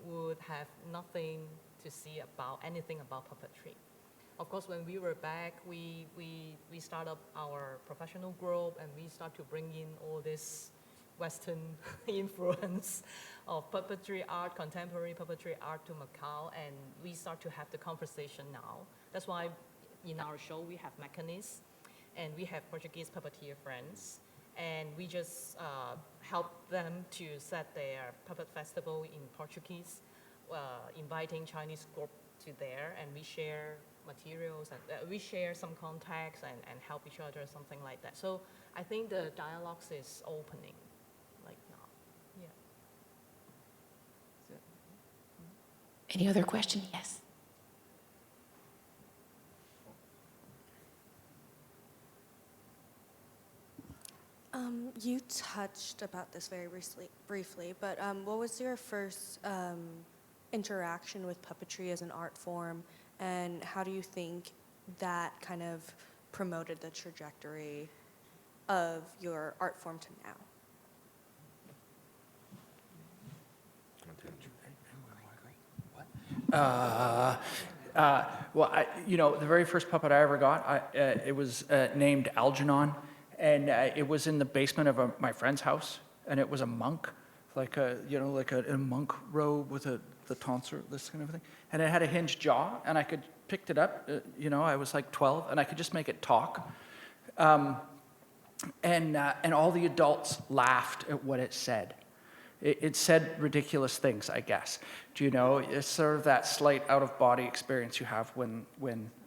would have nothing to see about anything about puppetry. Of course, when we were back, we start up our professional group, and we start to bring in all this Western influence of puppetry art, contemporary puppetry art to Macau, and we start to have the conversation now. That's why in our show we have mechanists, and we have Portuguese puppeteer friends, and we just help them to set their puppet festival in Portuguese, inviting Chinese group to there, and we share materials, and we share some contacts and help each other, something like that. So I think the dialogues is opening like now. Yeah. Any other question? Yes. You touched about this very briefly, but what was your first interaction with puppetry as an art form, and how do you think that kind of promoted the trajectory of your art form to now? Well, the very first puppet I ever got, it was named Algernon, and it was in the basement of my friend's house, and it was a monk, like a monk robe with the tonsure, this kind of thing, and it had a hinged jaw, and I picked it up, I was like 12, and I could just make it talk, and all the adults laughed at what it said. It said ridiculous things, I guess. It's sort of that slight out-of-body experience you have when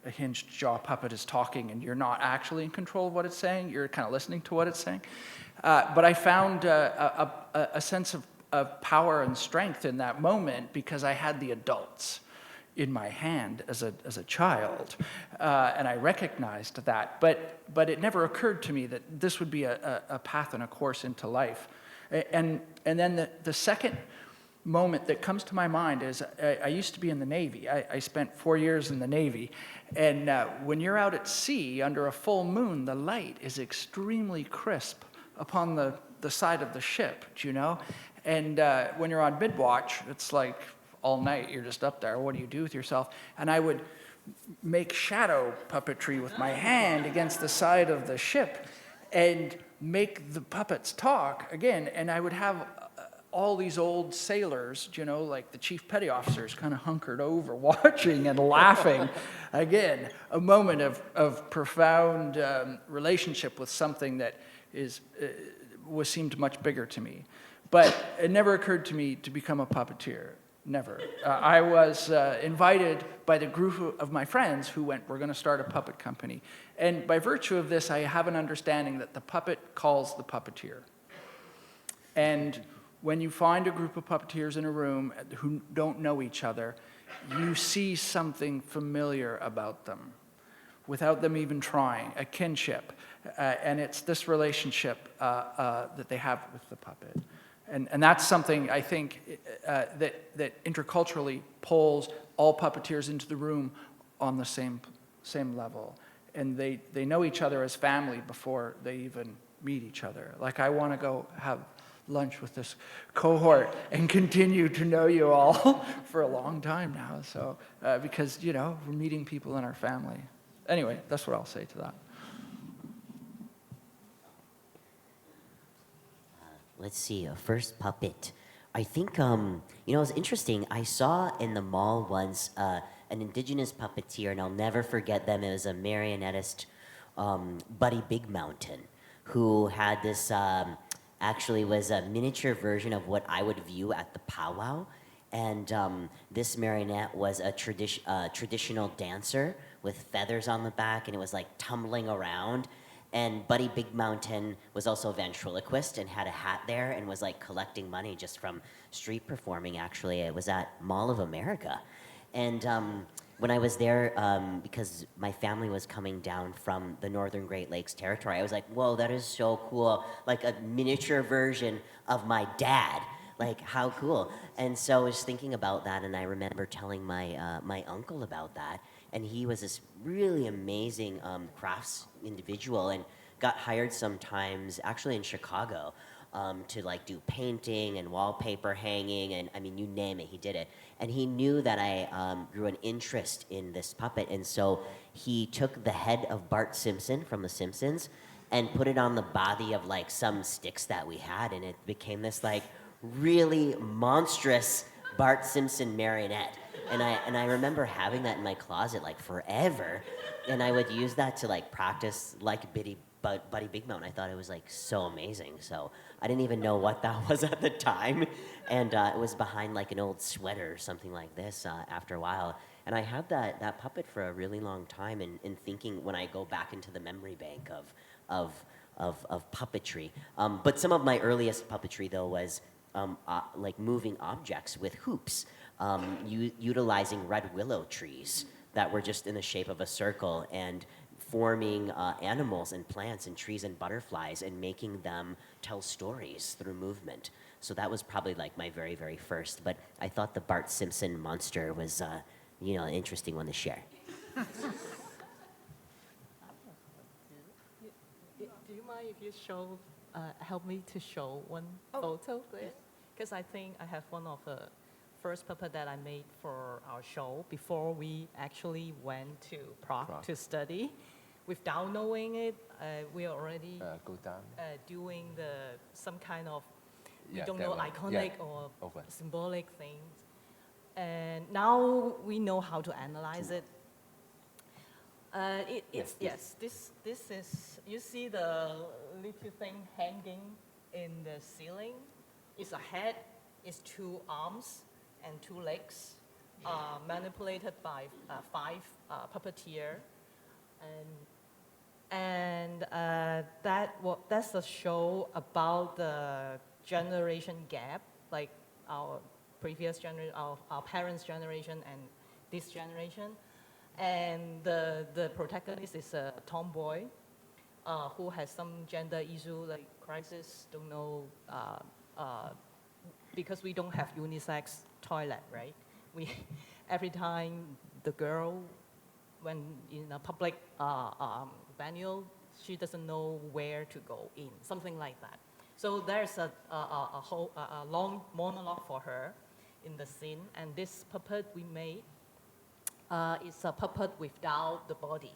a hinged jaw puppet is talking and you're not actually in control of what it's saying, you're kind of listening to what it's saying. But I found a sense of power and strength in that moment because I had the adults in my hand as a child, and I recognized that. But it never occurred to me that this would be a path and a course into life. And then the second moment that comes to my mind is I used to be in the Navy. I spent 4 years in the Navy. And when you're out at sea under a full moon, the light is extremely crisp upon the side of the ship, And when you're on mid-watch, it's like all night, you're just up there. What do you do with yourself? And I would make shadow puppetry with my hand against the side of the ship and make the puppets talk again, and I would have all these old sailors, like the chief petty officers, kind of hunkered over, watching and laughing. Again, a moment of profound relationship with something that seemed much bigger to me. But it never occurred to me to become a puppeteer. Never. I was invited by the group of my friends who went, we're going to start a puppet company. And by virtue of this, I have an understanding that the puppet calls the puppeteer. And when you find a group of puppeteers in a room who don't know each other, you see something familiar about them without them even trying, a kinship. And it's this relationship that they have with the puppet. And that's something I think that interculturally pulls all puppeteers into the room on the same level. And they know each other as family before they even meet each other. Like, I want to go have lunch with this cohort and continue to know you all for a long time now. So, because, we're meeting people in our family. Anyway, that's what I'll say to that. Let's see, a first puppet. I think, it was interesting. I saw in the mall once an indigenous puppeteer, and I'll never forget them. It was a marionettist, Buddy Big Mountain, who had this, actually was a miniature version of what I would view at the powwow. And this marionette was a traditional dancer with feathers on the back, and it was like tumbling around. And Buddy Big Mountain was also a ventriloquist and had a hat there and was like collecting money just from street performing, actually. It was at Mall of America. And when I was there, because my family was coming down from the Northern Great Lakes Territory, I was like, whoa, that is so cool. Like a miniature version of my dad. Like, how cool. And so I was thinking about that, and I remember telling my uncle about that. And he was this really amazing crafts individual and got hired sometimes, actually in Chicago, to like do painting and wallpaper hanging, and I mean, you name it, he did it. And he knew that I grew an interest in this puppet, and so he took the head of Bart Simpson from The Simpsons and put it on the body of like some sticks that we had, and it became this like really monstrous Bart Simpson marionette. And I remember having that in my closet like forever, and I would use that to like practice like Buddy Big Mountain. I thought it was like so amazing. So I didn't even know what that was at the time, and it was behind like an old sweater or something like this after a while. And I had that puppet for a really long time, and thinking when I go back into the memory bank of puppetry. But some of my earliest puppetry though was like moving objects with hoops, utilizing red willow trees that were just in the shape of a circle, and forming animals and plants and trees and butterflies and making them tell stories through movement. So that was probably like my very, very first. But I thought the Bart Simpson monster was, you know, an interesting one to share. Do you mind if you show, help me to show one photo, please? Because I think I have one of the first puppet that I made for our show before we actually went to Prague to study. Without knowing it, we are already go down. Doing some kind of, we Yeah, don't that know, one. iconic Yeah. or Over. symbolic things. And now we know how to analyze it. Yes, this is, you see the little thing hanging in the ceiling? It's a head, it's 2 arms and 2 legs, manipulated by 5 puppeteer. And that's a show about the generation gap, like our previous generation, our parents' generation and this generation. And the protagonist is a tomboy who has some gender issue, like crisis, don't know, because we don't have unisex toilet, right? Every time the girl, when in a public venue, she doesn't know where to go in, something like that. So there's a long monologue for her in the scene, and this puppet we made is a puppet without the body,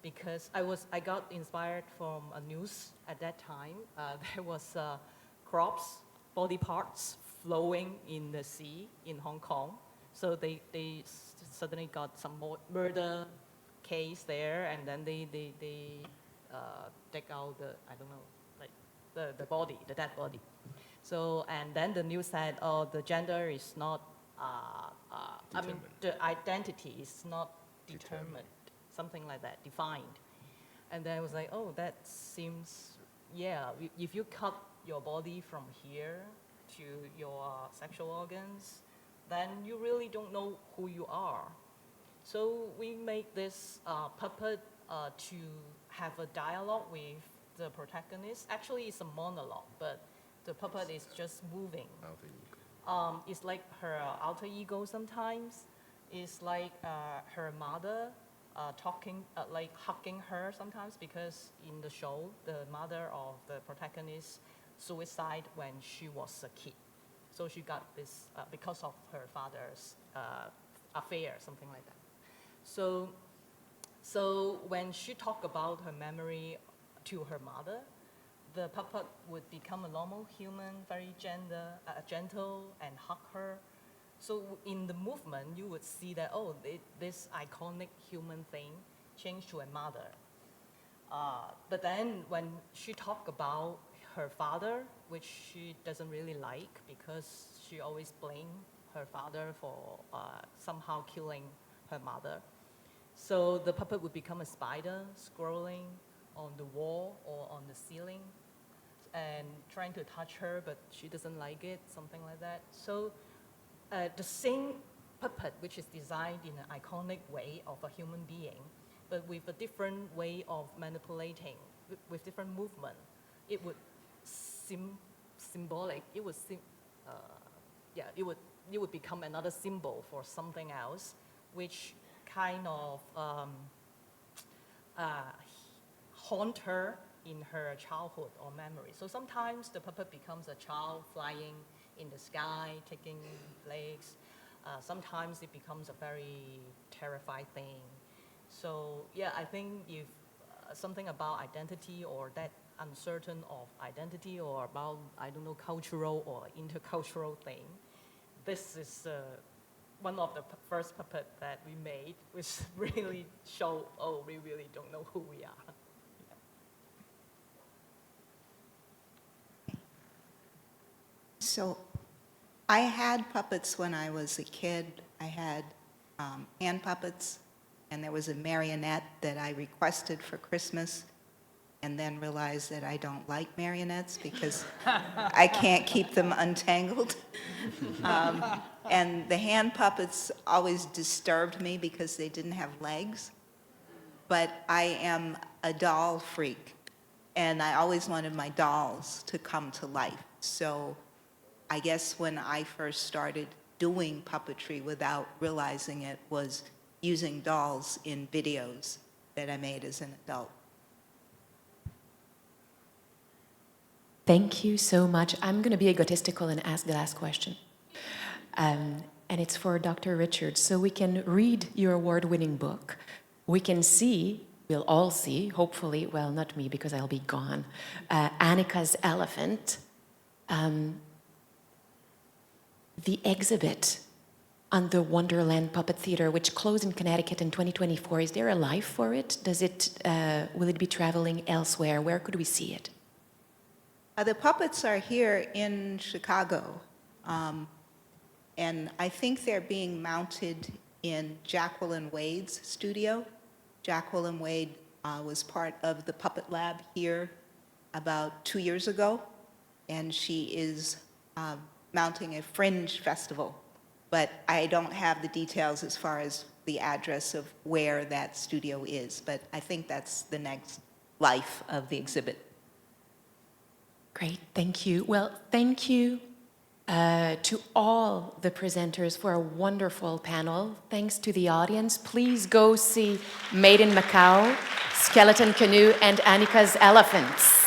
because I got inspired from a news at that time. There was crops, body parts flowing in the sea in Hong Kong. So they suddenly got some murder case there, and then they take out the, I don't know, like the body, the dead body. So, and then the news said, oh, the gender is not, I mean, the identity is not determined, something like that, defined. And then I was like, oh, that seems, yeah, if you cut your body from here to your sexual organs, then you really don't know who you are. So we make this puppet to have a dialogue with the protagonist. Actually, it's a monologue, but the puppet is just moving. It's like her alter ego sometimes. It's like her mother talking, like hugging her sometimes, because in the show, the mother of the protagonist suicide when she was a kid. So she got this because of her father's affair, something like that. So when she talked about her memory to her mother, the puppet would become a normal human, very gentle, and hug her. So in the movement, you would see that, oh, this iconic human thing changed to a mother. But then when she talked about her father, which she doesn't really like because she always blamed her father for somehow killing her mother. So the puppet would become a spider scrolling on the wall or on the ceiling and trying to touch her, but she doesn't like it, something like that. So the same puppet, which is designed in an iconic way of a human being, but with a different way of manipulating, with different movement, it would symbolic. It would it would become another symbol for something else, which kind of haunt her in her childhood or memory. So sometimes the puppet becomes a child flying in the sky, taking legs. Sometimes it becomes a very terrifying thing. So yeah, I think if something about identity or that uncertain of identity or about, I don't know, cultural or intercultural thing, this is one of the first puppet that we made, which really show, oh, we really don't know who we are. So I had puppets when I was a kid. I had hand puppets, and there was a marionette that I requested for Christmas, and then realized that I don't like marionettes because I can't keep them untangled. And the hand puppets always disturbed me because they didn't have legs. But I am a doll freak, and I always wanted my dolls to come to life. So I guess when I first started doing puppetry without realizing it was using dolls in videos that I made as an adult. Thank you so much. I'm going to be egotistical and ask the last question. And it's for Dr. Richards. So we can read your award-winning book. We can see, we'll all see, hopefully, well, not me because I'll be gone, Annika's Elephant. The exhibit on the Wonderland Puppet Theater, which closed in Connecticut in 2024. Is there a life for it? Will it be traveling elsewhere? Where could we see it? The puppets are here in Chicago, and I think they're being mounted in Jacqueline Wade's studio. Jacqueline Wade was part of the Puppet Lab here about 2 years ago, and she is mounting a fringe festival. But I don't have the details as far as the address of where that studio is, but I think that's the next life of the exhibit. Great, thank you. Well, thank you to all the presenters for a wonderful panel. Thanks to the audience. Please go see Made in Macau, Skeleton Canoe, and Annika's Elephants.